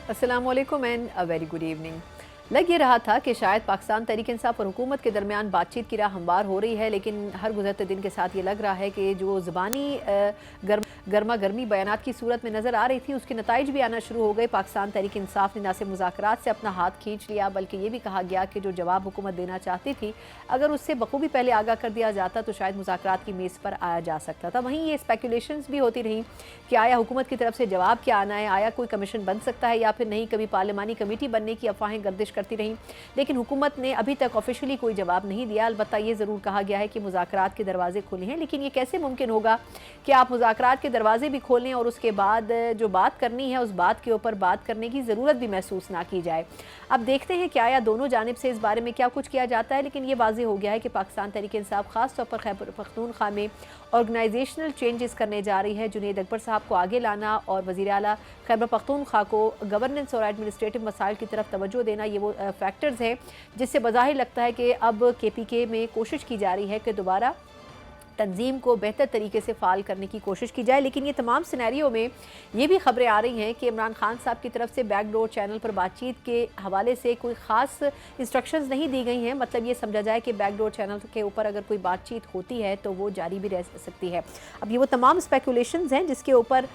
अस्सलाम वालेकुम and a very good evening. लग ये रहा था कि शायद पाकिस्तान तहरीक इंसाफ और हुकूमत के दरमियान बातचीत की राह हमवार हो रही है, लेकिन हर गुजरते दिन के साथ ये लग रहा है कि जो ज़बानी गर्मा गर्मी बयानात की सूरत में नज़र आ रही थी, उसके नताइज भी आना शुरू हो गए। पाकिस्तान तहरीक इंसाफ ने ना सिर्फ मुज़ाकरात से अपना हाथ खींच लिया, बल्कि ये भी कहा गया कि जो जवाब हुकूमत देना चाहती थी, अगर उससे बखूबी पहले आगाह कर दिया जाता तो शायद मुज़ाकरात की मेज़ पर आया जा सकता था। वहीं ये स्पेकुलेशंस भी होती रहीं कि आया हुकूमत की तरफ से जवाब क्या आना है, आया कोई कमीशन बन सकता है या फिर नहीं। कभी पार्लिमानी कमेटी बनने की अफवाहें गर्दिश करती रहीं, लेकिन हुकूमत ने अभी तक ऑफिशियली कोई जवाब नहीं दिया। अलबत्ता ये ज़रूर कहा गया है कि मुज़ाकरात के दरवाजे खुले हैं, लेकिन ये कैसे मुमकिन होगा कि आप मुज़ाकरात के दरवाजे भी खोलें और उसके बाद जो बात करनी है उस बात के ऊपर बात करने की ज़रूरत भी महसूस ना की जाए। अब देखते हैं कि आया दोनों जानिब से इस बारे में क्या कुछ किया जाता है, लेकिन ये वाज़ेह हो गया है कि पाकिस्तान तहरीक इंसाफ ख़ास तौर पर खैबर पख्तूनख्वा में ऑर्गेनाइजेशनल चेंजेस करने जा रही है। जुनैद अकबर साहब को आगे लाना और वज़ीर आला खैबर पख्तूनख्वा को गवर्नेंस और एडमिनिस्ट्रेटिव मसाइल की तरफ तवज्जो देना, ये वो फैक्टर्स हैं जिससे बज़ाहिर लगता है कि अब KPK में कोशिश की जा रही है कि दोबारा तंजीम को बेहतर तरीके से फ़ाल करने की कोशिश की जाए। लेकिन ये तमाम सिनेरियो में ये भी खबरें आ रही हैं कि इमरान खान साहब की तरफ से बैकडोर चैनल पर बातचीत के हवाले से कोई ख़ास इंस्ट्रक्शंस नहीं दी गई हैं। मतलब ये समझा जाए कि बैकडोर चैनल के ऊपर अगर कोई बातचीत होती है तो वो जारी भी रह सकती है। अब ये वो तमाम स्पेकुलेशंस हैं जिसके ऊपर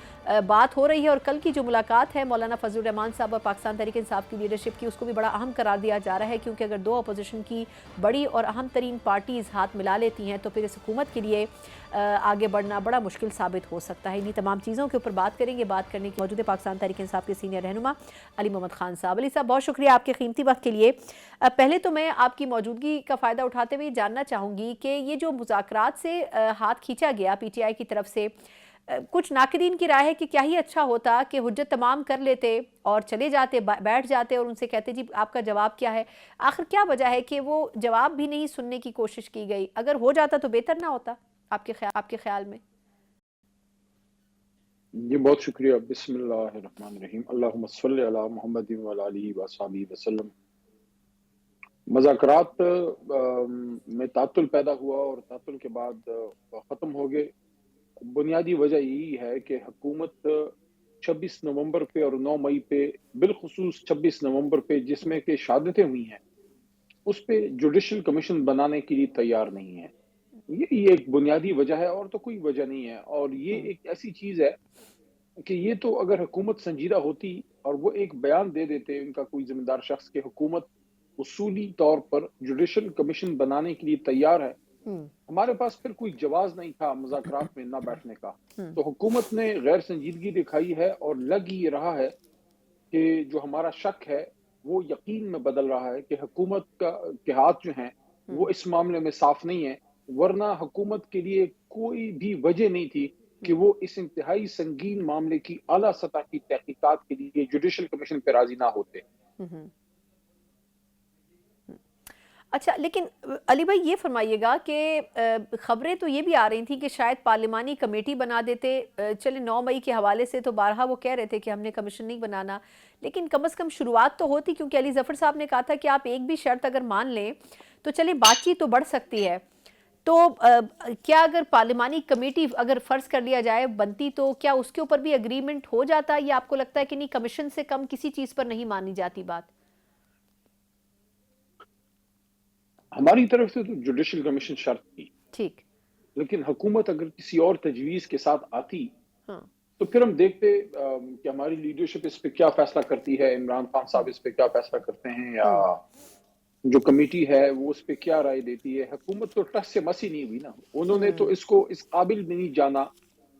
बात हो रही है। और कल की जो मुलाकात है मौलाना फजलुर रहमान साहब और पाकिस्तान तहरीक इंसाफ की लीडरशिप की, उसको भी बड़ा अहम करार दिया जा रहा है, क्योंकि अगर दो अपोजिशन की बड़ी और अहम तरीन पार्टीज़ हाथ मिला लेती हैं तो फिर इस हुकूमत के लिए आगे बढ़ना बड़ा मुश्किल साबित हो सकता है। इन्हीं तमाम चीज़ों के ऊपर बात करेंगे। बात करने की मौजूद है पाकिस्तान तहरीक इंसाफ के सीनियर रहनुमा अली मोहम्मद खान साहब। अली साहब, बहुत शुक्रिया आपके कीमती वक्त के लिए। पहले तो मैं आपकी मौजूदगी का फ़ायदा उठाते हुए जानना चाहूँगी कि ये जो मुज़ाकरात से हाथ खींचा गया PTI की तरफ से, कुछ नाक़दीन की राय है कि क्या ही अच्छा होता कि हुज्जत तमाम कर लेते और चले जाते, बैठ जाते और उनसे कहते जी आपका जवाब क्या है। आखिर क्या वजह है कि वो जवाब भी नहीं सुनने की कोशिश की गई? अगर हो जाता तो बेहतर ना होता आपके ख्याल में? जी बहुत शुक्रिया। बिस्मिल्लाहिर्रहमानिर्रहीम। अल्लाहुम्मा सल्लि अला मुहम्मदिन व अला आलिहि व अस्हाबिहि वसल्लम। मज़ाकरात में तातुल पैदा हुआ और तातुल के बाद ख़त्म हो गए। बुनियादी वजह यही है कि हुकूमत 26 नवंबर पे और 9 मई पे, बिलखुसूस 26 नवंबर पे जिसमें कि शहादतें हुई हैं, उस पे जुडिशल कमीशन बनाने के लिए तैयार नहीं है। ये एक बुनियादी वजह है और तो कोई वजह नहीं है। और ये हम्म, एक ऐसी चीज़ है कि ये तो अगर हुकूमत संजीदा होती और वो एक बयान दे देते, उनका कोई जिम्मेदार शख्स कि हुकूमत उसूली तौर पर जुडिशल कमीशन बनाने के लिए तैयार है, हम्म, हमारे पास फिर कोई जवाज नहीं था मुज़ाकरात में ना बैठने का। हम्म, तो हुकूमत ने गैर संजीदगी दिखाई है और लग ये रहा है कि जो हमारा शक है वो यकीन में बदल रहा है कि हुकूमत के हाथ जो हैं हम्म, वो इस मामले में साफ नहीं है। वरना हुकूमत के लिए कोई भी वजह नहीं थी कि हम्म, वो इस इंतहाई संगीन मामले की आला सतह की तहकीकात के लिए जुडिशल कमीशन पे राजी ना होते। हम्म। अच्छा, लेकिन अली भाई ये फरमाइएगा कि खबरें तो ये भी आ रही थी कि शायद पार्लिमानी कमेटी बना देते। चले 9 मई के हवाले से तो बारहा वो कह रहे थे कि हमने कमीशन नहीं बनाना, लेकिन कम से कम शुरुआत तो होती, क्योंकि अली जफ़र साहब ने कहा था कि आप एक भी शर्त अगर मान लें तो चले बातचीत तो बढ़ सकती है। तो क्या अगर पार्लिमानी कमेटी अगर फ़र्ज़ कर लिया जाए बनती, तो क्या उसके ऊपर भी एग्रीमेंट हो जाता, या आपको लगता है कि नहीं, कमीशन से कम किसी चीज़ पर नहीं मानी जाती बात? हमारी तरफ से तो जुडिशल कमीशन शर्त थी, ठीक। लेकिन हुकूमत अगर किसी और तजवीज़ के साथ आती हाँ। तो फिर हम देखते कि हमारी लीडरशिप इस पे क्या फैसला करती है, इमरान खान साहब इस पे क्या फैसला करते हैं, या हम्म, जो कमेटी है वो उस पे क्या राय देती है। हुकूमत तो टस से मस ही नहीं हुई ना। उन्होंने तो हम्म, इसको इस काबिल भी नहीं जाना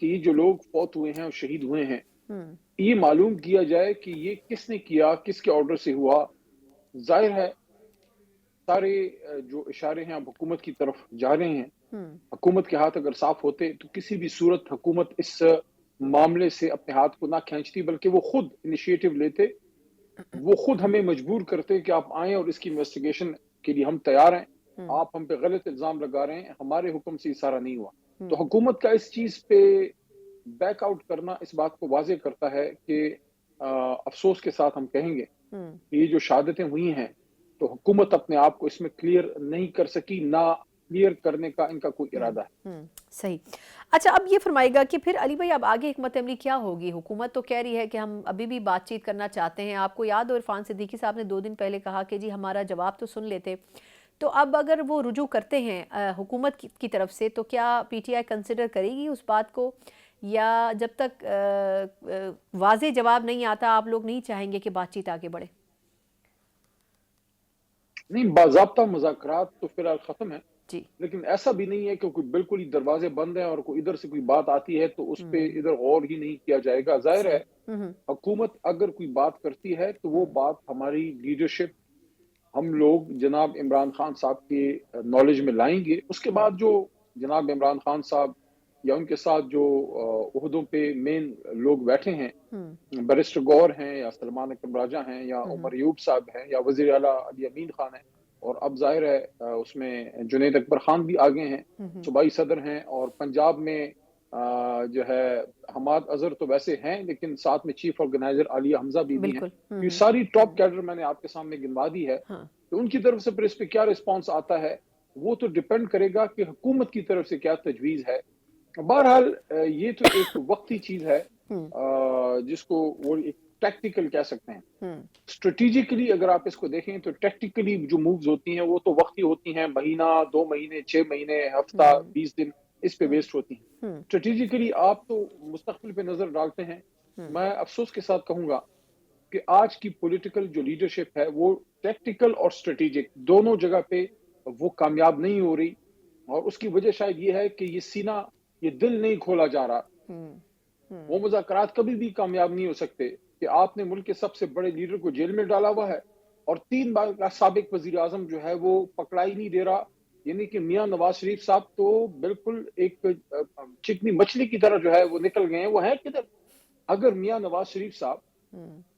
कि ये जो लोग फौत हुए हैं और शहीद हुए हैं, हम्म, ये मालूम किया जाए कि ये किसने किया, किसके ऑर्डर से हुआ। जाहिर है सारे जो इशारे हैं अब हुकूमत की तरफ जा रहे हैं। हम्म, हुकूमत के हाथ अगर साफ होते तो किसी भी सूरत हुकूमत इस मामले से अपने हाथ को ना खींचती, बल्कि वो खुद इनिशिएटिव लेते, वो खुद हमें मजबूर करते कि आप आएं और इसकी इन्वेस्टिगेशन के लिए हम तैयार हैं। हम्म, आप हम पे गलत इल्जाम लगा रहे हैं, हमारे हुक्म से ये सारा नहीं हुआ। तो हम्म, हुकूमत का इस चीज पे बैकआउट करना इस बात को वाजे करता है कि अफसोस के साथ हम कहेंगे हम्म, कि ये जो शहादतें हुई हैं, तो हुकूमत अपने आप को इसमें क्लियर नहीं कर सकी, ना क्लियर करने का इनका कोई इरादा है। सही। अच्छा, अब ये फरमाइएगा कि फिर अली भाई अब आगे हिकमत अमली क्या होगी? हुकूमत तो कह रही है कि हम अभी भी बातचीत करना चाहते हैं। आपको याद हो इरफान सिद्दीकी साहब ने 2 दिन पहले कहा कि जी हमारा जवाब तो सुन लेते। तो अब अगर वो रुजू करते हैं हुकूमत की तरफ से, तो क्या पीटीआई कंसिडर करेगी उस बात को, या जब तक वाज़ेह जवाब नहीं आता आप लोग नहीं चाहेंगे कि बातचीत आगे बढ़े? नहीं, बाज़ाब्ता मुज़ाकरात तो फिलहाल ख़त्म है, जी। लेकिन ऐसा भी नहीं है कि कोई बिल्कुल ही दरवाजे बंद हैं और कोई इधर से कोई बात आती है तो उस पे इधर गौर ही नहीं किया जाएगा। ज़ाहिर है, सही। हुकूमत अगर कोई बात करती है तो वो बात हमारी लीडरशिप, हम लोग जनाब इमरान खान साहब के नॉलेज में लाएंगे। उसके बाद जो जनाब इमरान खान साहब या उनके साथ जो ओहदों पे मेन लोग बैठे हैं, बैरिस्टर गौर हैं या सलमान अकरम राजा हैं या उमर यूब साहब हैं या वज़ीर आला अली अमीन खान हैं, और अब जाहिर है उसमें जुनैद अकबर खान भी आगे हैं, सूबाई सदर हैं, और पंजाब में जो है हमाद अजहर तो वैसे हैं लेकिन साथ में चीफ ऑर्गेनाइजर आलिया हमजा बीबी हैं। बिल्कुल। ये सारी टॉप कैडर मैंने आपके सामने गिनवा दी है। हाँ। तो उनकी तरफ से फिर इस पे क्या रिस्पॉन्स आता है वो तो डिपेंड करेगा कि हुकूमत की तरफ से क्या तजवीज़ है। बहरहाल ये तो एक वक्ती चीज़ है जिसको वो एक टैक्टिकल कह सकते हैं। स्ट्रेटेजिकली अगर आप इसको देखें तो टैक्टिकली जो मूव्स होती हैं वो तो वक्ती होती हैं, महीना, 2 महीने, 6 महीने, हफ्ता, 20 दिन इस पे वेस्ट होती हैं। स्ट्रेटेजिकली आप तो मुस्तकबिल पे नजर डालते हैं। मैं अफसोस के साथ कहूंगा कि आज की पॉलिटिकल जो लीडरशिप है वो टैक्टिकल और स्ट्रेटेजिक दोनों जगह पे वो कामयाब नहीं हो रही, और उसकी वजह शायद ये है कि ये सीना, ये दिल नहीं खोला जा रहा। वो मुज़ाकरात कभी भी कामयाब नहीं हो सकते कि आपने मुल्क के सबसे बड़े लीडर को जेल में डाला हुआ है और 3 बार का साबिक वजीर आजम जो है वो पकड़ा ही नहीं दे रहा। यानी कि मियां नवाज शरीफ साहब तो बिल्कुल एक चिकनी मछली की तरह जो है वो निकल गए हैं। वो है किधर? अगर मियां नवाज शरीफ साहब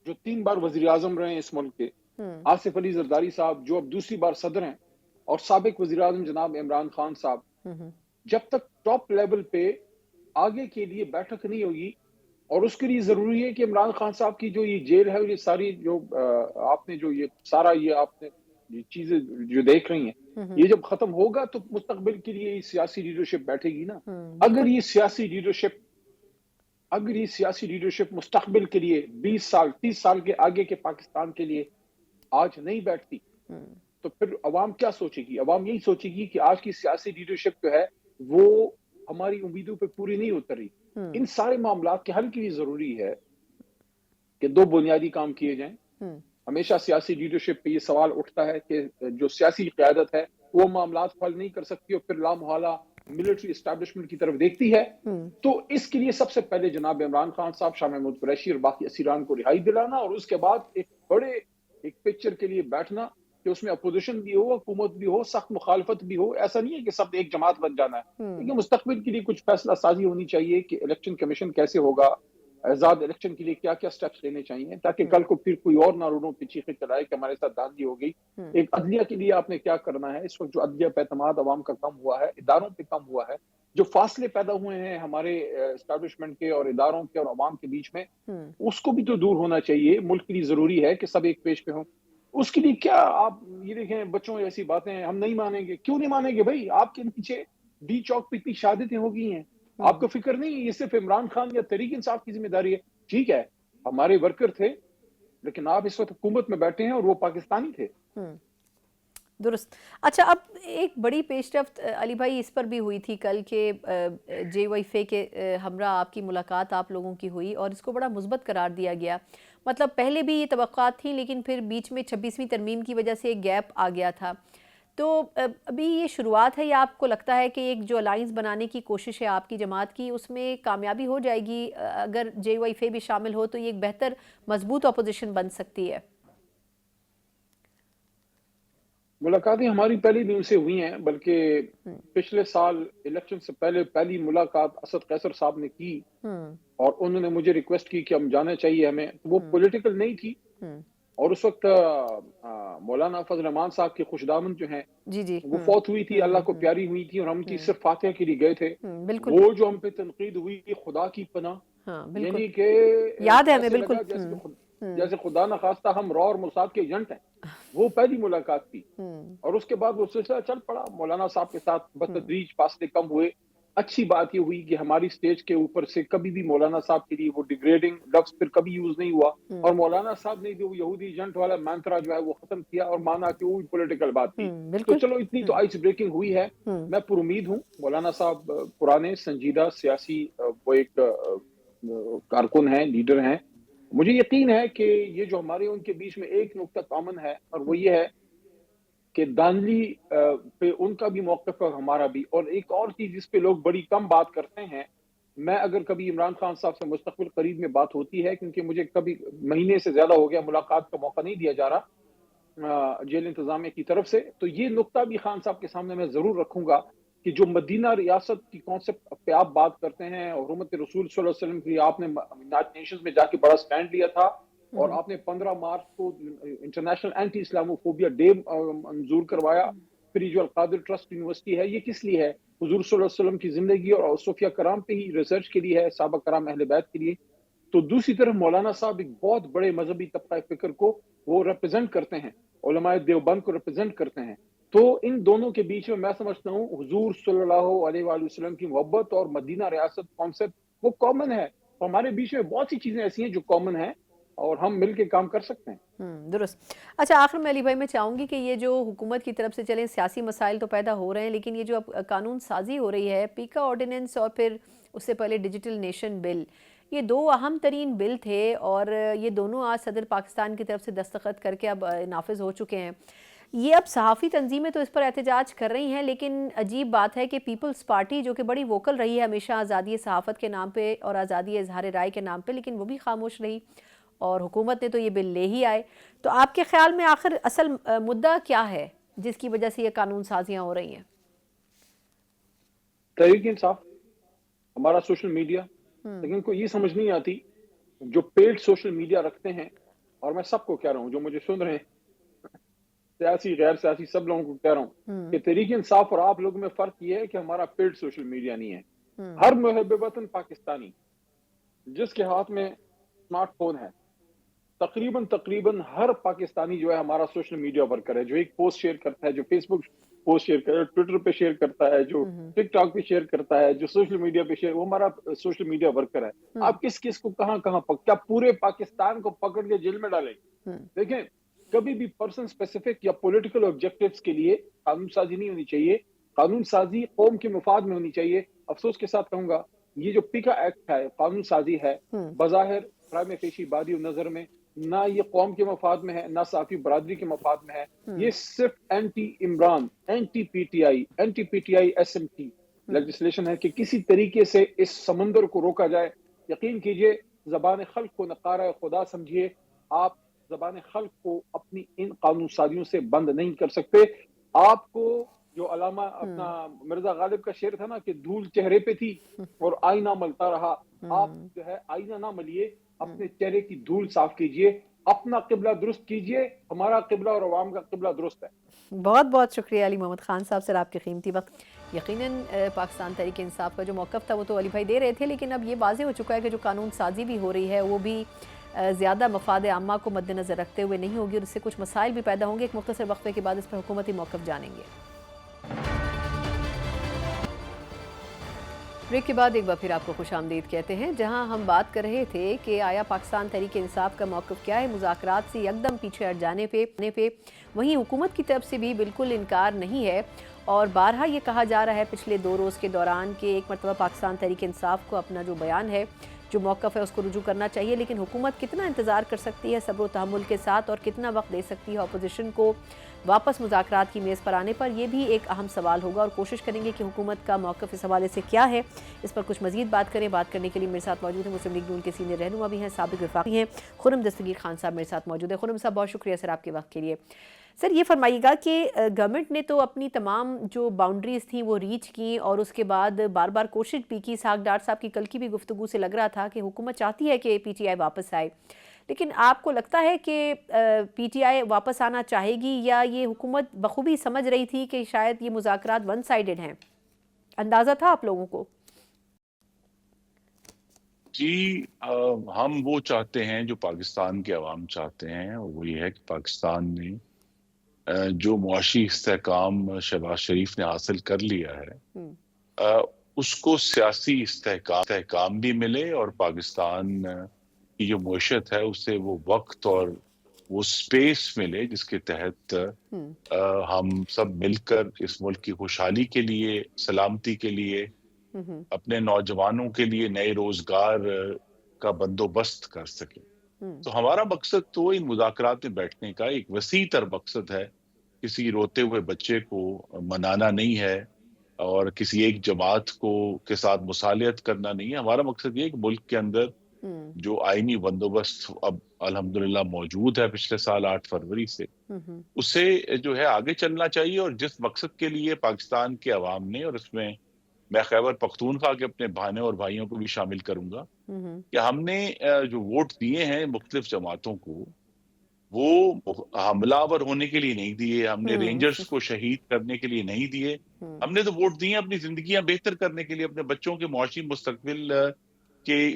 जो 3 बार वजीर आजम रहे हैं इस मुल्क के, आसिफ अली जरदारी साहब जो अब दूसरी बार सदर हैं, और साबिक वजीर आजम जनाब इमरान खान साहब, जब तक टॉप लेवल पे आगे के लिए बैठक नहीं होगी, और उसके लिए जरूरी है कि इमरान खान साहब की जो ये जेल है, ये सारी जो आपने जो ये सारा ये आपने ये चीजें जो देख रही हैं, ये जब खत्म होगा तो मुस्तकबिल के लिए सियासी लीडरशिप बैठेगी ना। अगर ये सियासी लीडरशिप मुस्तकबिल के लिए 20 साल 30 साल के आगे के पाकिस्तान के लिए आज नहीं बैठती, तो फिर अवाम क्या सोचेगी? अवाम यही सोचेगी कि आज की सियासी लीडरशिप जो है वो हमारी उम्मीदों पे पूरी नहीं उतर रही। इन सारे मामलात के हल के लिए जरूरी है कि 2 बुनियादी काम किए जाएं। हमेशा सियासी लीडरशिप पे ये सवाल उठता है कि जो सियासी क़यादत है वो मामलात को हल नहीं कर सकती और फिर लामहला मिलिट्री एस्टैब्लिशमेंट की तरफ देखती है। तो इसके लिए सबसे पहले जनाब इमरान खान साहब, शाह महमूद कुरैशी और बाकी असीरान को रिहाई दिलाना, और उसके बाद एक बड़े एक पिक्चर के लिए बैठना कि उसमें अपोजिशन भी हो, हुकूमत भी हो, सख्त मुखालफत भी हो। ऐसा नहीं है कि सब एक जमात बन जाना है, लेकिन मुस्तकबिल के लिए कुछ फैसला साजी होनी चाहिए कि इलेक्शन कमीशन कैसे होगा, आजाद इलेक्शन के लिए क्या क्या स्टेप्स लेने चाहिए, ताकि कल को फिर कोई और ना रोडों पे चीखे चलाए कि हमारे साथ दांधी हो गई। एक अदलिया के लिए आपने क्या करना है? इस वक्त जो अदलिया पे एतमाद अवाम का कम हुआ है, इदारों पे कम हुआ है, जो फासले पैदा हुए हैं हमारे एस्टैब्लिशमेंट के और इदारों के और अवाम के बीच में, उसको भी तो दूर होना चाहिए। मुल्क के लिए जरूरी है कि सब एक पेज पे हों। उसके लिए क्या आप ये देखें, बच्चों ऐसी बातें हम नहीं मानेंगे। क्यों नहीं मानेंगे भाई? आपके नीचे डी चौक पे इतनी शहादतें हो गई हैं, आपको फिक्र नहीं? ये सिर्फ इमरान खान या तहरीक इंसाफ की जिम्मेदारी है? ठीक है, हमारे वर्कर थे, लेकिन आप इस वक्त हुकूमत में बैठे हैं और वो पाकिस्तानी थे। दुरुस्त। अच्छा, अब एक बड़ी पेशरफ्त अली भाई इस पर भी हुई थी कल के JYF के हमरा आपकी मुलाकात आप लोगों की हुई और इसको बड़ा मुस्बत करार दिया गया। मतलब पहले भी ये तवक्कात थी, लेकिन फिर बीच में 26वीं तरमीम की वजह से एक गैप आ गया था। तो अभी ये शुरुआत है, या आपको लगता है कि एक जो अलाइंस बनाने की कोशिश है आपकी जमात की उसमें कामयाबी हो जाएगी? अगर JYF भी शामिल हो तो ये एक बेहतर मजबूत अपोजिशन बन सकती है? मुलाकातें हमारी पहली दिन से हुई हैं, बल्कि पिछले साल इलेक्शन से पहले पहली मुलाकात असद कैसर साहब ने की और उन्होंने मुझे रिक्वेस्ट की कि हम जाना चाहिए हमें। तो वो पॉलिटिकल नहीं थी, और उस वक्त मौलाना फजल रहमान साहब की खुशदामद जो हैं वो फौत हुई थी, अल्लाह को प्यारी हुई थी, और हम उनकी सिर्फ फातिहा के लिए गए थे। वो जो हम पे तनकीद हुई खुदा की पनाह, यानी कि याद है हमें बिल्कुल। जैसे खुदा न खास्ता हम रॉ और मोसाद के एजेंट हैं। वो पहली मुलाकात थी और उसके बाद वो सिलसिला चल पड़ा। मौलाना साहब के साथ बतदरीज फासले कम हुए। अच्छी बात ये हुई कि हमारी स्टेज के ऊपर से कभी भी मौलाना साहब के लिए वो डिग्रेडिंग लफ्ज फिर कभी यूज नहीं हुआ और मौलाना साहब ने जो यहूदी एजेंट वाला मंत्रा जो है वो खत्म किया और माना कि वो पॉलिटिकल बात थी। तो चलो इतनी तो आइस ब्रेकिंग हुई है। मैं पुरुमीद हूँ। मौलाना साहब पुराने संजीदा सियासी वो एक कारकुन हैं, लीडर हैं। मुझे यकीन है कि ये जो हमारे उनके बीच में एक नुक्ता कॉमन है और वो ये है कि दानली पे उनका भी मौक़िफ़ है और हमारा भी। और एक और चीज़ जिस पे लोग बड़ी कम बात करते हैं, मैं अगर कभी इमरान खान साहब से मुस्तक़बिल करीब में बात होती है, क्योंकि मुझे कभी महीने से ज़्यादा हो गया मुलाकात का मौका नहीं दिया जा रहा जेल इंतज़ामिया की तरफ से, तो ये नुक्ता भी खान साहब के सामने मैं ज़रूर रखूँगा कि जो मदीना रियासत की कॉन्सेप्ट पे आप बात करते हैं और हुर्मत रसूल सल्लल्लाहु अलैहि वसल्लम की आपने यूनाइटेड नेशंस में जाके बड़ा स्टैंड लिया था और आपने 15 मार्च को इंटरनेशनल एंटी इस्लामोफोबिया डे मंजूर करवाया। फिर जो अलकादिर ट्रस्ट यूनिवर्सिटी है, ये किस लिए है? हुजूर सल्लल्लाहु अलैहि वसल्लम की जिंदगी और सूफिया कराम पे ही रिसर्च के लिए है, सहाबा कराम अहले बैत के लिए। तो दूसरी तरफ मौलाना साहब एक बहुत बड़े मजहबी तबका फिक्र को वो रिप्रेजेंट करते हैं, उलमाए देवबंद को रिप्रेजेंट करते हैं। तो इन दोनों के बीच में मैं समझता हूँ हुजूर सल्लल्लाहु अलैहि वसल्लम की मोहब्बत और मदीना रियासत कॉन्सेप्ट वो कॉमन है। तो हमारे बीच में बहुत सी चीजें ऐसी हैं जो कॉमन है और हम मिलके काम कर सकते हैं। दुरुस्त। अच्छा, आखिर में अली भाई मैं चाहूँगी कि ये जो हुकूमत की तरफ से चलें सियासी मसाइल तो पैदा हो रहे हैं, लेकिन ये जो अब कानून साजी हो रही है, पीका ऑर्डिनेंस और फिर उससे पहले डिजिटल नेशन बिल, ये दो अहम तरीन बिल थे और ये दोनों आज सदर पाकिस्तान की तरफ से दस्तखत करके अब नाफिज हो चुके हैं। ये अब सहाफ़ी तंजीमें तो इस पर एहतजाज कर रही हैं, लेकिन अजीब बात है कि पीपल्स पार्टी जो कि बड़ी वोकल रही है हमेशा आज़ादी सहाफ़त के नाम पे और आज़ादी इजहार राय के नाम पे, लेकिन वो भी खामोश रही और हुकूमत ने तो ये बिल ले ही आए। तो आपके ख्याल में आखिर असल मुद्दा क्या है जिसकी वजह से ये कानून साजियाँ हो रही हैं? तहरीक इंसाफ, हमारा सोशल मीडिया, लेकिन इनको ये समझ नहीं आती जो पेड सोशल मीडिया रखते हैं, और मैं सबको कह रहा हूँ जो मुझे सुन रहे हैं, सियासी गैर सियासी सब लोगों को कह रहा हूँ कि तहरीक इंसाफ और आप लोगों में फर्क ये है कि हमारा पेड सोशल मीडिया नहीं है। हर मुहब्बे वतन पाकिस्तानी जिसके हाथ में स्मार्टफोन है, तकरीबन हर पाकिस्तानी जो है हमारा सोशल मीडिया वर्कर है, जो एक पोस्ट शेयर करता है, जो फेसबुक पोस्ट शेयर करता है, ट्विटर पे शेयर करता है, जो टिकटॉक पे शेयर करता है, जो सोशल मीडिया पे शेयर, वो हमारा सोशल मीडिया वर्कर है। आप किस किस को कहां क्या पूरे पाकिस्तान को पकड़ के जेल में डालेंगे? देखें, कभी भी पर्सन स्पेसिफिक या पॉलिटिकल ऑब्जेक्टिव्स के लिए कानून साजी नहीं होनी चाहिए। कानून साजी कौम के मुफाद में होनी चाहिए। अफसोस के साथ कहूंगा, ये जो पिका एक्ट है, कानून साजी है, बज़ाहिर प्राइम फेशी बादी नजर में ना ये कौम के मफाद में है, ना साफी बरादरी के मफाद में है। ये सिर्फ anti Imran, anti PTI SMT legislation है कि किसी तरीके से इस समंदर को रोका जाए। यकीन कीजिए, जबान खल्क को नकारा खुदा समझिए, आप जबान खल्क को अपनी इन कानून साजियों से बंद नहीं कर सकते। आपको जो अलामा अपना मिर्जा गालिब का शेर था ना कि धूल चेहरे पे थी और आईना मलता रहा, आप जो है आईना ना मलिए, अपने चेहरे की धूल साफ कीजिए, अपना किबला दुरुस्त कीजिए। हमारा किबला और अवाम का किबला दुरुस्त है। बहुत बहुत शुक्रिया अली मोहम्मद खान साहब सर, आपके कीमती वक्त। यकीनन पाकिस्तान तहरीक इंसाफ का जो मौक़िफ़ था वो तो अली भाई दे रहे थे, लेकिन अब ये वाज़ेह हो चुका है कि जो कानून साजी भी हो रही है वो भी ज़्यादा मफाद आम्मा को मद्देनज़र रखते हुए नहीं होगी और इससे कुछ मसाइल भी पैदा होंगे। एक मुख्तसर वक्फे के बाद इस पर हुकूमती मौक़िफ़ जानेंगे। ब्रेक के बाद एक बार फिर आपको खुशामदीद कहते हैं, जहां हम बात कर रहे थे कि आया पाकिस्तान तहरीक इंसाफ का मौक़िफ़ क्या है मुज़ाकरात से एकदम पीछे हट जाने पे वहीं हुकूमत की तरफ से भी बिल्कुल इनकार नहीं है और बारहा ये कहा जा रहा है पिछले 2 रोज़ के दौरान कि एक मरतबा पाकिस्तान तहरीक इंसाफ को अपना जो बयान है, जो मौक़िफ़ है, उसको रुजू करना चाहिए। लेकिन हुकूमत कितना इंतज़ार कर सकती है सब्र व तहम्मुल के साथ और कितना वक्त दे सकती है अपोजिशन को वापस मुज़ाकरात की मेज़ पर आने पर, यह भी एक अहम सवाल होगा और कोशिश करेंगे कि हुकूमत का मौक़िफ़ इस हवाले से क्या है, इस पर कुछ मज़ीद बात करें। बात करने के लिए मेरे साथ मौजूद हैं मुस्लिम लीग नून के सीनियर रहनुमा भी हैं, साबिक़ वफ़ाक़ी हैं, खुर्रम दस्तगीर खान साहब मेरे साथ मौजूद हैं। खुर्रम साहब, बहुत शुक्रिया सर आपके वक्त के लिए। सर, ये फरमाइएगा कि गवर्नमेंट ने तो अपनी तमाम जो बाउंड्रीज़ थी वो रीच की और उसके बाद बार बार कोशिश भी की। इसहाक़ डार साहब की कल की भी गुफ्तगू से लग रहा था कि हुकूमत चाहती है कि पीटीआई वापस आए, लेकिन आपको लगता है कि पीटीआई वापस आना चाहेगी या ये हुकूमत बखूबी समझ रही थी कि शायद ये मुज़ाकरात वन साइडेड हैं? अंदाज़ा था आप लोगों को? جی ہم وہ چاہتے ہیں جو پاکستان کے عوام چاہتے ہیں، اور وہ یہ ہے کہ پاکستان نے جو معاشی استحکام شہباز شریف نے حاصل کر لیا ہے، ہم، اس کو سیاسی استحکام بھی ملے، اور پاکستان کی جو معیشت ہے اسے وہ وقت اور وہ سپیس ملے جس کے تحت ہم، ہم سب مل کر اس ملک کی خوشحالی کے لیے، سلامتی کے لیے، ہم، اپنے نوجوانوں کے لیے نئے روزگار کا بندوبست کر سکیں۔ ہم، تو ہمارا مقصد تو ان مذاکرات میں بیٹھنے کا ایک وسیع تر مقصد ہے، کسی روتے ہوئے بچے کو منانا نہیں ہے، اور کسی ایک جماعت کے ساتھ مصالحت کرنا نہیں ہے۔ ہمارا مقصد یہ ہے کہ ملک کے اندر ہم، جو آئینی بندوبست اب الحمدللہ موجود ہے پچھلے سال 8 فروری سے، ہم، اسے جو ہے آگے چلنا چاہیے، اور جس مقصد کے لیے پاکستان کے عوام نے، اور اس میں خیبر پختونخوا کے اپنے بہنوں اور بھائیوں کو بھی شامل کروں گا، ہم، کہ ہم نے جو ووٹ دیے ہیں مختلف جماعتوں کو، وہ حملہ آور ہونے کے لیے نہیں دیے، ہم نے ہم، رینجرز کو شہید کرنے کے لیے نہیں دیے، ہم، ہم نے تو ووٹ دیے اپنی زندگیاں بہتر کرنے کے لیے، اپنے بچوں کے معاشی مستقبل کے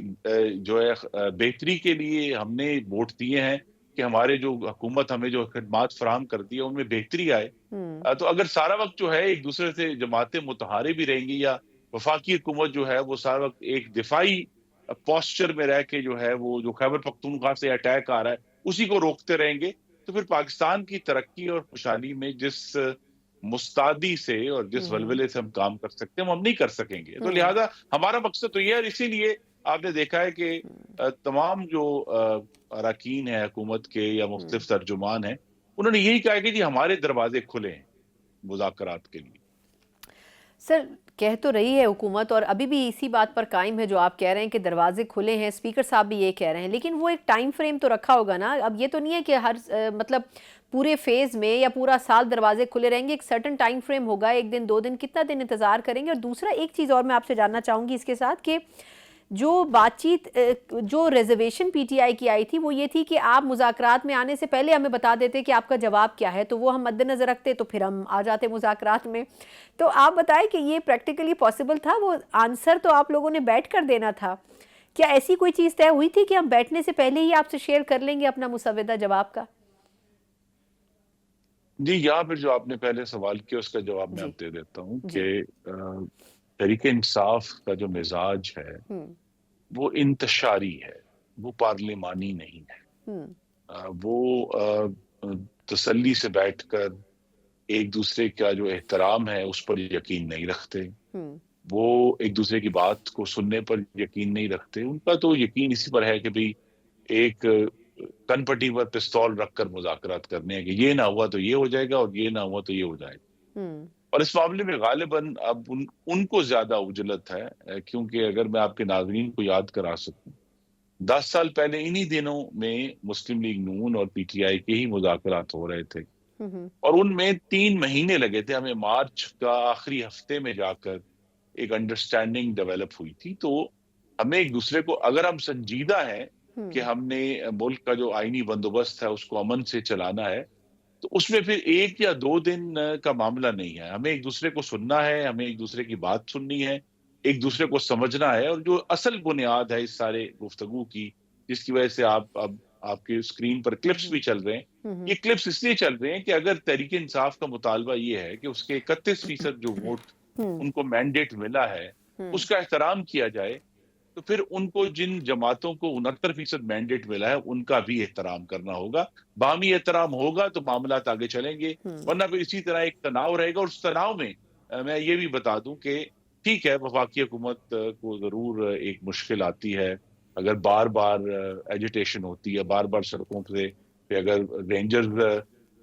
جو ہے بہتری کے لیے ہم نے ووٹ دیے ہیں، کہ ہمارے جو حکومت ہمیں جو خدمات فراہم کرتی ہے ان میں بہتری آئے۔ ہم، تو اگر سارا وقت جو ہے ایک دوسرے سے جماعتیں متحارب بھی رہیں گی، یا وفاقی حکومت جو ہے وہ سارا وقت ایک دفاعی پوسچر میں رہ کے جو ہے وہ جو خیبر پختونخوا سے اٹیک آ رہا ہے اسی کو روکتے رہیں گے، تو پھر پاکستان کی ترقی اور خوشحالی میں جس مستعدی سے اور جس ہم، ولولے سے ہم کام کر سکتے ہیں، ہم نہیں کر سکیں گے۔ تو ہم، لہٰذا ہمارا مقصد تو یہ ہے، اور اسی لیے آپ نے دیکھا ہے کہ تمام جو اراکین ہیں حکومت کے یا ہم۔ مختلف ترجمان ہیں، انہوں نے یہی کہا کہ جی ہمارے دروازے کھلے ہیں مذاکرات کے لیے۔ سر، کہہ تو رہی ہے حکومت، اور ابھی بھی اسی بات پر قائم ہے جو آپ کہہ رہے ہیں کہ دروازے کھلے ہیں، اسپیکر صاحب بھی یہ کہہ رہے ہیں، لیکن وہ ایک ٹائم فریم تو رکھا ہوگا نا؟ اب یہ تو نہیں ہے کہ ہر مطلب پورے فیز میں یا پورا سال دروازے کھلے رہیں گے، ایک سرٹن ٹائم فریم ہوگا، ایک دن 2 دن، کتنا دن انتظار کریں گے؟ اور دوسرا ایک چیز اور میں آپ سے جاننا چاہوں گی اس کے ساتھ، کہ جو بات چیت جو ریزرویشن پی ٹی آئی کی آئی تھی وہ یہ تھی کہ آپ مذاکرات میں آنے سے پہلے ہمیں بتا دیتے کہ آپ کا جواب کیا ہے، تو وہ ہم مد نظر رکھتے تو پھر ہم آ جاتے مذاکرات میں۔ تو آپ بتائیں کہ یہ پریکٹیکلی پاسبل تھا؟ وہ آنسر تو آپ لوگوں نے بیٹھ کر دینا تھا، کیا ایسی کوئی چیز طے ہوئی تھی کہ ہم بیٹھنے سے پہلے ہی آپ سے شیئر کر لیں گے اپنا مسودہ جواب کا؟ جی، یہاں پھر جو آپ نے پہلے سوال کیا اس کا جواب میں جی، اب دے دیتا ہوں جی، کہ تحریک انصاف کا جو مزاج ہے ہم، وہ انتشاری ہے، وہ پارلیمانی نہیں ہے۔ ہم، وہ تسلی سے بیٹھ کر ایک دوسرے کا جو احترام ہے اس پر یقین نہیں رکھتے، ہم، وہ ایک دوسرے کی بات کو سننے پر یقین نہیں رکھتے۔ ان کا تو یقین اسی پر ہے کہ بھئی ایک کن پٹی پر پستول رکھ کر مذاکرات کرنے ہیں، کہ یہ نہ ہوا تو یہ ہو جائے گا، اور یہ نہ ہوا تو یہ ہو جائے گا۔ ہم، اور اس معاملے میں غالباً اب ان کو زیادہ عجلت ہے، کیونکہ اگر میں آپ کے ناظرین کو یاد کرا سکوں، 10 سال پہلے انہی دنوں میں مسلم لیگ نون اور پی ٹی آئی کے ہی مذاکرات ہو رہے تھے، ہم، اور ان میں 3 مہینے لگے تھے، ہمیں مارچ کا آخری ہفتے میں جا کر ایک انڈرسٹینڈنگ ڈیولپ ہوئی تھی۔ تو ہمیں ایک دوسرے کو، اگر ہم سنجیدہ ہیں کہ ہم، ہم نے ملک کا جو آئینی بندوبست ہے اس کو امن سے چلانا ہے، تو اس میں پھر 1 یا 2 دن کا معاملہ نہیں ہے۔ ہمیں ایک دوسرے کو سننا ہے، ہمیں ایک دوسرے کی بات سننی ہے، ایک دوسرے کو سمجھنا ہے، اور جو اصل بنیاد ہے اس سارے گفتگو کی، جس کی وجہ سے آپ کے اسکرین پر کلپس بھی چل رہے ہیں، ہم، یہ کلپس اس لیے چل رہے ہیں کہ اگر تحریک انصاف کا مطالبہ یہ ہے کہ اس کے 31% جو ووٹ ہم، ان کو مینڈیٹ ملا ہے ہم، اس کا احترام کیا جائے، تو پھر ان کو جن جماعتوں کو 69% مینڈیٹ ملا ہے ان کا بھی احترام کرنا ہوگا۔ باہمی احترام ہوگا تو معاملات آگے چلیں گے، ہم، ورنہ پھر اسی طرح ایک تناؤ رہے گا، اور اس تناؤ میں میں یہ بھی بتا دوں کہ ٹھیک ہے، وفاقی حکومت کو ضرور ایک مشکل آتی ہے اگر بار بار ایجیٹیشن ہوتی ہے، بار بار سڑکوں پہ اگر رینجرز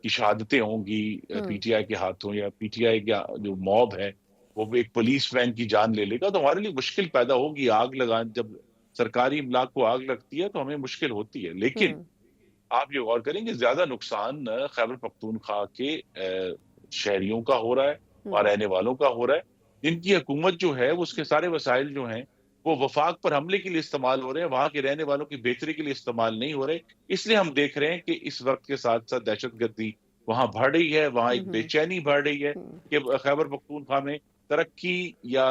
کی شہادتیں ہوں گی پی ہم، ٹی آئی کے ہاتھوں، یا پی ٹی آئی کا جو موب ہے وہ ایک پولیس وین کی جان لے لے گا، تو ہمارے لیے مشکل پیدا ہوگی۔ آگ لگان جب سرکاری املاک کو آگ لگتی ہے تو ہمیں مشکل ہوتی ہے، لیکن ہم، آپ یہ غور کریں کہ زیادہ نقصان خیبر پختونخوا کے شہریوں کا ہو رہا ہے، وہاں ہم، رہنے والوں کا ہو رہا ہے، جن کی حکومت جو ہے اس کے سارے وسائل جو ہیں وہ وفاق پر حملے کے لیے استعمال ہو رہے ہیں، وہاں کے رہنے والوں کی بہتری کے لیے استعمال نہیں ہو رہے۔ اس لیے ہم دیکھ رہے ہیں کہ اس وقت کے ساتھ ساتھ دہشت گردی وہاں بڑھ رہی ہے، وہاں ایک بے ہم، چینی بڑھ رہی ہے ہم، کہ خیبر پختونخوا میں ترقی یا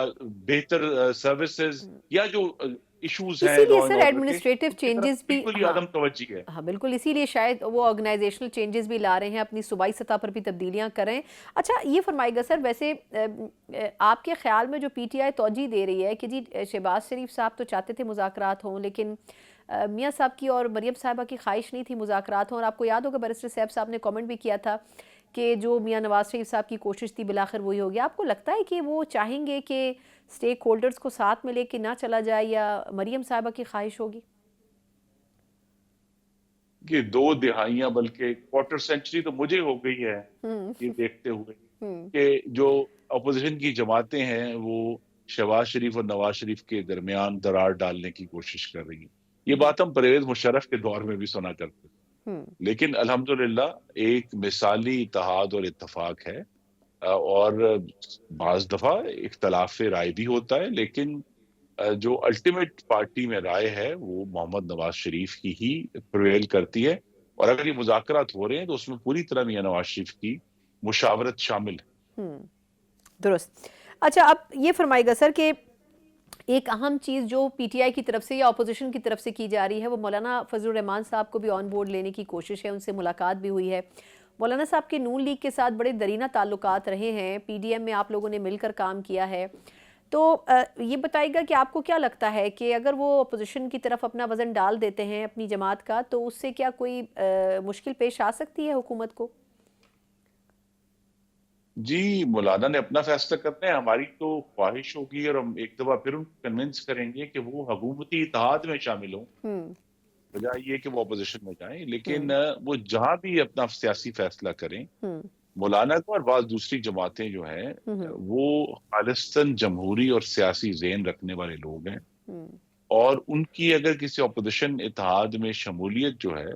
بہتر سروسز یا جو इश्यूज हैं इसीलिए लॉ एंड सर ऑर्डर के, एडमिनिस्ट्रेटिव उसकी तरफ चेंजेस भी, बिल्कुल ही हाँ अदम तवज्जी है। हाँ बिल्कुल, इसीलिए शायद वो ऑर्गेनाइजेशनल चेंजेस भी ला रहे हैं, अपनी सूबाई सतह पर भी तब्दीलियां करें। अच्छा ये फरमाइएगा सर, वैसे आपके ख्याल में जो पीटीआई तौजीह दे रही है कि जी शहबाज शरीफ साहब तो चाहते थे मुज़ाकरात हों, लेकिन मियां साहब की और मरियम साहिबा की ख्वाहिश नहीं थी मुज़ाकरात हों, और आपको याद होगा बैरिस्टर साहब साहब ने कमेंट भी किया था कि जो मियां नवाज शरीफ साहब की कोशिश थी बिलाखिर वही हो गया। आपको लगता है कि वो चाहेंगे कि स्टेक होल्डर्स को साथ में लेके ना चला जाए, या मरियम साहिबा की ख्वाहिश होगी? कि 2 दिहाइयां बल्कि क्वार्टर सेंचुरी तो मुझे हो गई है ये हम्म। देखते हुए हम्म। कि जो अपोजिशन की जमातें हैं वो शहबाज शरीफ और नवाज शरीफ के दरमियान दरार डालने की कोशिश कर रही हैं। ये हम्म। बात हम परवेज मुशर्रफ के दौर में भी सुना करते थे, हम्म। लेकिन अल्हम्दुलिल्लाह एक मिसाली इत्तेहाद और इत्तफाक है। और बाज दफा इख्तलाफ राय भी होता है, लेकिन जो अल्टीमेट पार्टी में राय है वो मोहम्मद नवाज शरीफ की ही प्रिवेल करती है। और अगर ये मुज़ाकरात हो रहे हैं तो उसमें पूरी तरह मियां नवाज शरीफ की मुशावरत शामिल है। हम्म। दुरुस्त। अच्छा अब ये फरमाइएगा सर कि एक अहम चीज़ जो पीटीआई की तरफ से या अपोजिशन की तरफ से की जा रही है, वो मौलाना फजलुर रहमान साहब को भी ऑन बोर्ड लेने की कोशिश है, उनसे मुलाकात भी हुई है। मौलाना साहब के नून लीग के साथ बड़े दरीना ताल्लुकात रहे हैं, पीडीएम में आप लोगों ने मिलकर काम किया है, तो ये बताइएगा कि आपको क्या लगता है कि अगर वो अपोजिशन की तरफ अपना वज़न डाल देते हैं अपनी जमात का, तो उससे क्या कोई मुश्किल पेश आ सकती है हुकूमत को? जी, मौलाना ने अपना फैसला करना है, हमारी तो ख्वाहिश होगी और हम एक दफा फिर उनको कन्विंस करेंगे कि वो हुकूमती इत्तेहाद में शामिल हों, हम्म। बजाय ये कि वो अपोजिशन में जाएं। लेकिन हम्म। वो जहां भी अपना सियासी फैसला करें, हम्म। मौलाना को और बाद दूसरी जमातें जो हैं हम्म। वो खालिस्तान जमहूरी और सियासी ज़ेन रखने वाले लोग हैं। हम्म। और उनकी अगर किसी अपोजिशन इत्तेहाद में शमूलियत जो है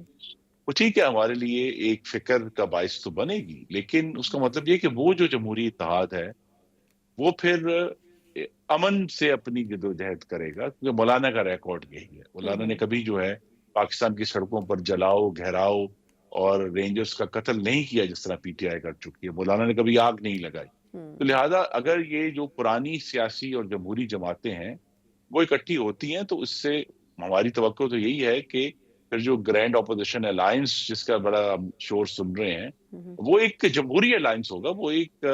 वो ठीक है, हमारे लिए एक फिक्र का बायस तो बनेगी, लेकिन उसका मतलब ये कि वो जो जमहूरी इत्तेहाद है वो फिर अमन से अपनी जदोजहद करेगा, क्योंकि मौलाना का रिकॉर्ड यही है। मौलाना ने हम्म। कभी जो है पाकिस्तान की सड़कों पर जलाओ, घेराव और रेंजर्स का कत्ल नहीं किया जिस तरह पीटीआई कर चुकी है। मौलाना ने कभी आग नहीं लगाई। तो हम्म। लिहाजा अगर ये जो पुरानी सियासी और जमहूरी जमातें हैं वो इकट्ठी होती हैं तो इससे हमारी तवक्को तो यही है कि फिर जो ग्रैंड ऑपोजिशन अलायंस जिसका बड़ा हम शोर सुन रहे हैं हम्म। वो एक जमहूरी अलायंस होगा, वो एक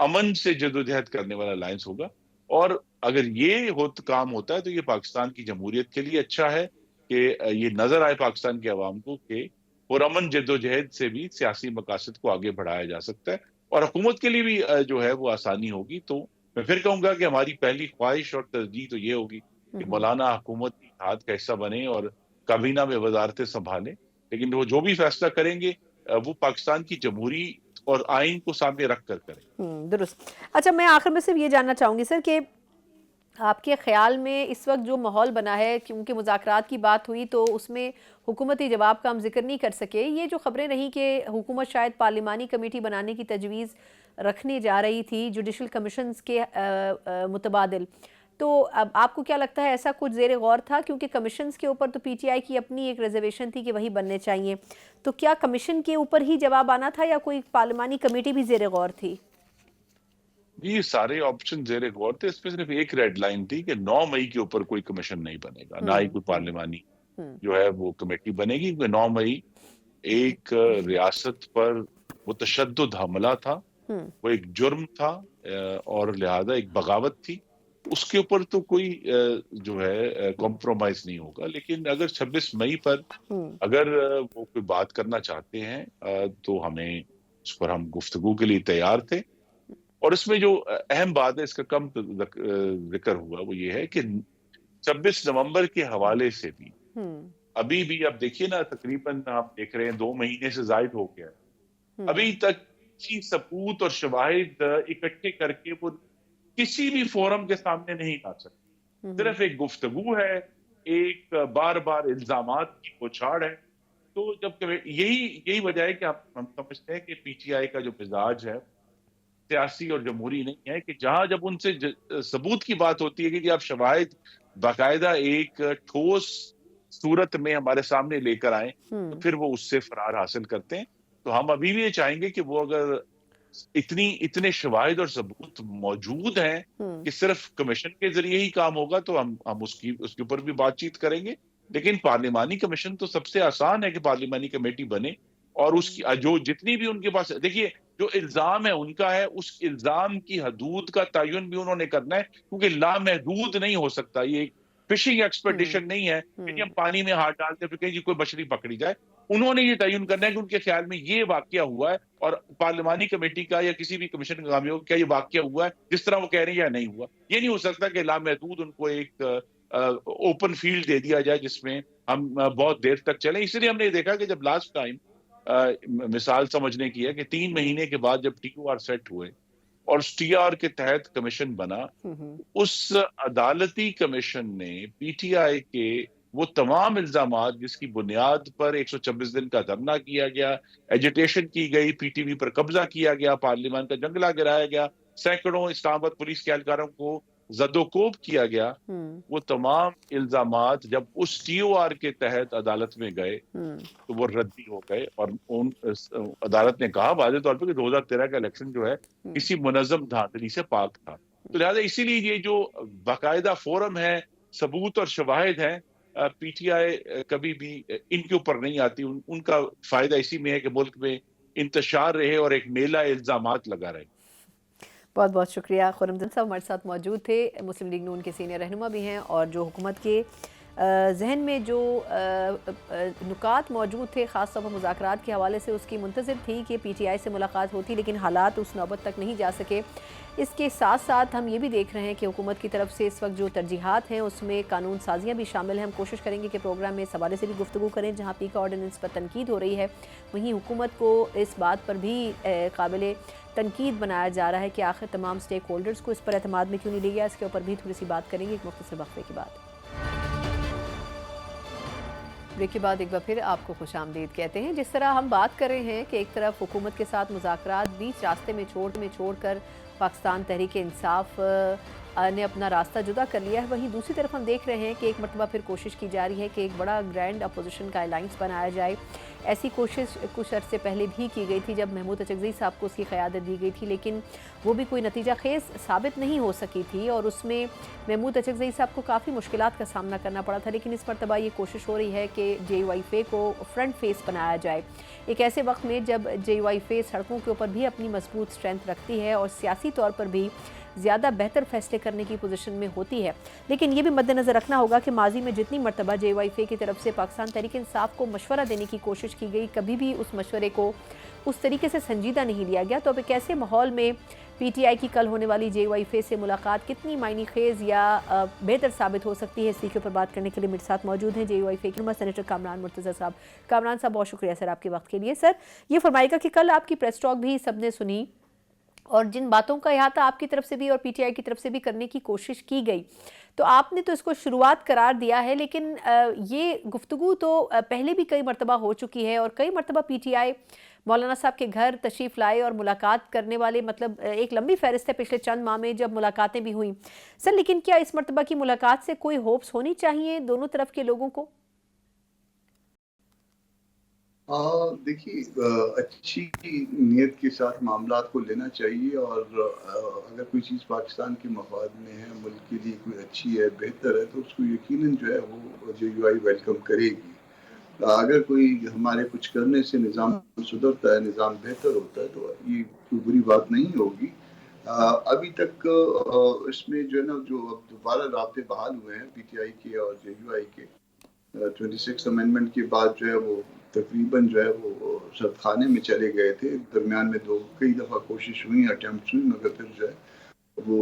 अमन से जदोजहद करने वाला अलायंस होगा। और अगर ये काम होता है तो ये पाकिस्तान की जमहूरियत के लिए अच्छा है कि ये नजर आए पाकिस्तान के अवाम को कि पुरअमन जदोजहद से भी सियासी मकासद को आगे बढ़ाया जा सकता है, और हुकूमत के लिए भी जो है वो आसानी होगी। तो मैं फिर कहूंगा कि हमारी पहली ख्वाहिश और तरजीह तो ये होगी कि हम्म। मौलाना हुकूमत की हाथ का हिस्सा बने और काबीना में वजारतें संभालें, लेकिन वो जो भी फैसला करेंगे वो पाकिस्तान की जमहूरी और आइन को सामने रख कर करें। दुरुस्त। अच्छा मैं आखिर में सिर्फ ये जानना चाहूँगी सर कि आपके ख्याल में इस वक्त जो माहौल बना है, क्योंकि मुज़ाकरात की बात हुई तो उसमें हुकूमती जवाब का हम जिक्र नहीं कर सके, ये जो खबरें रहीं कि हुकूमत शायद पार्लिमानी कमेटी बनाने की तजवीज़ रखने जा रही थी जुडिशल कमीशंस के मुतबादिल, तो अब आपको क्या लगता है ऐसा कुछ ज़ेर गौर था? क्योंकि कमीशंस के ऊपर तो पीटीआई की अपनी एक रिजर्वेशन थी कि वही बनने चाहिए, तो क्या कमीशन के ऊपर ही जवाब आना था या कोई पार्लिमानी कमेटी भी ज़ेर गौर थी? ये सारे ऑप्शन जेरे गौर थे, इसमें सिर्फ एक रेड लाइन थी कि 9 मई के ऊपर कोई कमीशन नहीं बनेगा, ना ही हम्म। कोई हम्म। पार्लिमानी हम्म। जो है वो कमेटी बनेगी, क्योंकि 9 मई एक रियासत पर मुतशद्दुद हमला था, हम्म। वो एक जुर्म था और लिहाजा एक बगावत थी। उसके ऊपर तो कोई जो है कॉम्प्रोमाइज नहीं होगा। लेकिन अगर 26 मई पर हम्म। अगर वो कोई बात करना चाहते हैं तो हमें उस पर हम गुफ्तगू के लिए तैयार थे। और इसमें जो अहम बात है, इसका कम जिक्र हुआ, वो ये है कि 26 नवंबर के हवाले से भी हम्म। अभी भी आप देखिए ना, तकरीबन आप देख रहे हैं 2 महीने से जायद हो गया है, हम्म। अभी तक किसी सबूत और शवाहिद इकट्ठे करके वो किसी भी फोरम के सामने नहीं ला सकते। हम्म। सिर्फ एक गुफ्तगू है, एक बार बार इल्जामात की बौछार है। तो जब यही यही वजह है कि हम समझते हैं कि पीटीआई का जो मिजाज है सियासी और जमहूरी नहीं है, कि जहां जब उनसे सबूत की बात होती है कि जी आप शवाहिद बाकायदा एक ठोस सूरत में हमारे सामने लेकर आए, तो हम्म। फिर वो उससे फरार हासिल करते हैं। तो हम अभी भी ये चाहेंगे कि वो अगर इतने शवाहिद और सबूत मौजूद हैं कि सिर्फ कमीशन के जरिए ही काम होगा, तो हम उसके ऊपर भी बातचीत करेंगे। लेकिन पार्लिमानी कमीशन तो सबसे आसान है कि पार्लिमानी कमेटी बने, और उसकी जो जितनी भी उनके पास, देखिए जो इल्जाम है उनका है, उस इल्जाम की हदूद का तयन भी उन्होंने करना है, क्योंकि लामहदूद नहीं हो सकता। ये एक फिशिंग एक्सपेडिशन नहीं है कि हम पानी में हाथ डालते फिर कहीं जी कोई मछली पकड़ी जाए। उन्होंने ये तयन करना है कि उनके ख्याल में ये वाकया हुआ है, और पार्लिमानी कमेटी का या किसी भी कमीशन का काम क्या ये वाकया हुआ है जिस तरह वो कह रहे हैं या नहीं हुआ। ये नहीं हो सकता कि लामहदूद उनको एक ओपन फील्ड दे दिया जाए जिसमें हम बहुत देर तक चलें। इसलिए हमने देखा कि जब लास्ट टाइम मिसाल समझने की है कि 3 महीने के बाद जब TOR सेट हुए और TOR के तहत कमीशन बना, उस अदालती कमीशन ने PTI के वो तमाम इल्जामात जिसकी बुनियाद पर 126 दिन का धरना किया गया, एजिटेशन की गई, PTV पर कब्जा किया गया, पार्लियामेंट का जंगला गिराया गया, सैकड़ों इस्लामाबाद पुलिस के एहलकारों को जदोकोब किया गया, वो तमाम इल्जामात जब उस TOR के तहत अदालत में गए तो वो रद्दी हो गए। और अदालत ने कहा वाज़ेह तौर पर कि 2013 का इलेक्शन जो है किसी मुनज़्ज़म धांधली से पाक था। तो लिहाजा इसीलिए ये जो बाकायदा फोरम है, सबूत और शवाहिद हैं, PTI कभी भी इनके ऊपर नहीं आती। उनका फायदा इसी में है कि मुल्क में इंतशार रहे और एक मेला इल्जामात लगा रहे। बहुत बहुत शुक्रिया। खुर्रम साहब हमारे साथ मौजूद थे, मुस्लिम लीग नून के सीनियर रहनुमा भी हैं, और जो हुकूमत के जहन में जो नुकात मौजूद थे ख़ास तौर पर मुज़ाकरात के हवाले से, उसकी मुंतज़िर थी कि PTI से मुलाकात होती, लेकिन हालात उस नौबत तक नहीं जा सके। इसके साथ साथ हम ये भी देख रहे हैं कि हुकूमत की तरफ से इस वक्त जो तरजीहात हैं उसमें कानून साजियाँ भी शामिल हैं। हम कोशिश करेंगे कि प्रोग्राम में इस हवाले से भी गुफ्तगू करें, जहाँ पीका ऑर्डिनेंस पर तनकीद हो रही है वहीं हुकूमत को इस बात पर भी काबिल तनकीद बनाया जा रहा है कि आखिर तमाम स्टेक होल्डर्स को इस पर एतमाद में क्यों नहीं लिया गया। इसके ऊपर भी थोड़ी सी बात करेंगे एक मुख्तसर वक्फे के बाद। ब्रेक के बाद एक बार फिर आपको खुशामदीद कहते हैं। जिस तरह हम बात कर रहे हैं कि एक तरफ हुकूमत के साथ मुज़ाकरात बीच रास्ते में छोड़कर पाकिस्तान तहरीक इंसाफ ने अपना रास्ता जुदा कर लिया है, वहीं दूसरी तरफ हम देख रहे हैं कि एक मरतबा फिर कोशिश की जा रही है कि एक बड़ा ग्रैंड अपोजिशन का अलाइंस बनाया जाए। ऐसी कोशिश कुछ अरसे पहले भी की गई थी जब महमूद अचकज़ई साहब को उसकी क़यादत दी गई थी, लेकिन वो भी कोई नतीजा खेज़ साबित नहीं हो सकी थी और उसमें महमूद अचकज़ई साहब को काफ़ी मुश्किलात का सामना करना पड़ा था। लेकिन इस मरतबा ये कोशिश हो रही है कि JUIFA को फ्रंट फेस बनाया जाए, एक ऐसे वक्त में जब JUIFA सड़कों के ऊपर भी अपनी मजबूत स्ट्रेंथ रखती है और सियासी तौर पर भी ज़्यादा बेहतर फैसले करने की पोजीशन में होती है। लेकिन ये भी मद्देनज़र रखना होगा कि माजी में जितनी मरतबा JUIFA की तरफ से पाकिस्तान तहरीक इंसाफ को मशवरा देने की कोशिश की गई, कभी भी उस मशवरे को उस तरीके से संजीदा नहीं लिया गया। तो अब एक ऐसे माहौल में PTI की कल होने वाली JUIFA से मुलाकात कितनी मायने खेज़ या बेहतर साबित हो सकती है, इसी के ऊपर बात करने के लिए मेरे साथ मौजूद हैं JUIFA के सेनेटर कामरान मुर्तज़ा साहब। कामरान साहब बहुत शुक्रिया सर आपके वक्त के लिए। सर ये फरमाइएगा कि कल आपकी प्रेस टॉक भी सबने सुनी और जिन बातों का अहाता आपकी तरफ से भी और PTI की तरफ से भी करने की कोशिश की गई, तो आपने तो इसको शुरुआत करार दिया है, लेकिन ये गुफ्तगू तो पहले भी कई मरतबा हो चुकी है और कई मरतबा PTI मौलाना साहब के घर तशरीफ़ लाए और मुलाकात करने वाले, मतलब एक लंबी फहरिस्त है पिछले चंद माह में जब मुलाकातें भी हुई सर। लेकिन क्या इस मरतबा की मुलाकात से कोई होप्स होनी चाहिए दोनों तरफ के लोगों को? देखिए, अच्छी नीयत के साथ मामलात को लेना चाहिए और अगर कोई चीज़ पाकिस्तान के मफाद में है, मुल्क के लिए कोई अच्छी है, बेहतर है, तो उसको यकीनन जो है वो JUI वेलकम करेगी। अगर कोई हमारे कुछ करने से निज़ाम सुधरता है, निज़ाम बेहतर होता है, तो ये कोई बुरी बात नहीं होगी। अभी तक इसमें जो है ना, जो अब दोबारा राब्ते बहाल हुए हैं PTI के और JUI के 26 अमेंडमेंट के बाद जो है वो तकरीबन जो है वो सरखाने में चले गए थे। दरमियान में कई दफ़ा कोशिश हुई, अटेम्प्ट हुई, मगर फिर जो है वो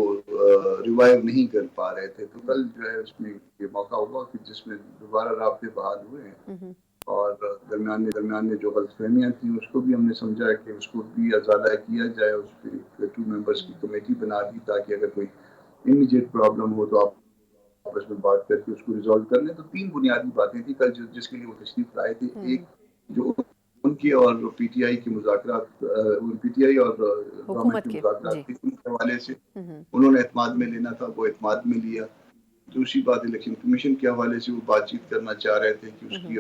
रिवाइव नहीं कर पा रहे थे। तो कल जो है उसमें ये मौका हुआ कि जिसमें दोबारा राब्ते बहाल हुए हैं और दरमियान में जो गलतफहमियाँ थी उसको भी हमने समझा कि उसको भी अजाला किया जाए। उस पर 2 मेंबर्स की कमेटी बना दी ताकि अगर कोई इमीडिएट प्रॉब्लम हो तो आप आपस में बात करके उसको रिजॉल्व कर लें। तो 3 बुनियादी बातें थी कल जिसके लिए वो तशरीफ लाए थे। एक जो उनकी और PTI की मुज़ाकरात, PTI और गवर्नमेंट के मुज़ाकरात के हवाले से उन्होंने एतमाद में लेना था, वो एतमाद में लिया। दूसरी बात इलेक्शन कमीशन के हवाले से वो बातचीत करना चाह रहे थे कि उसकी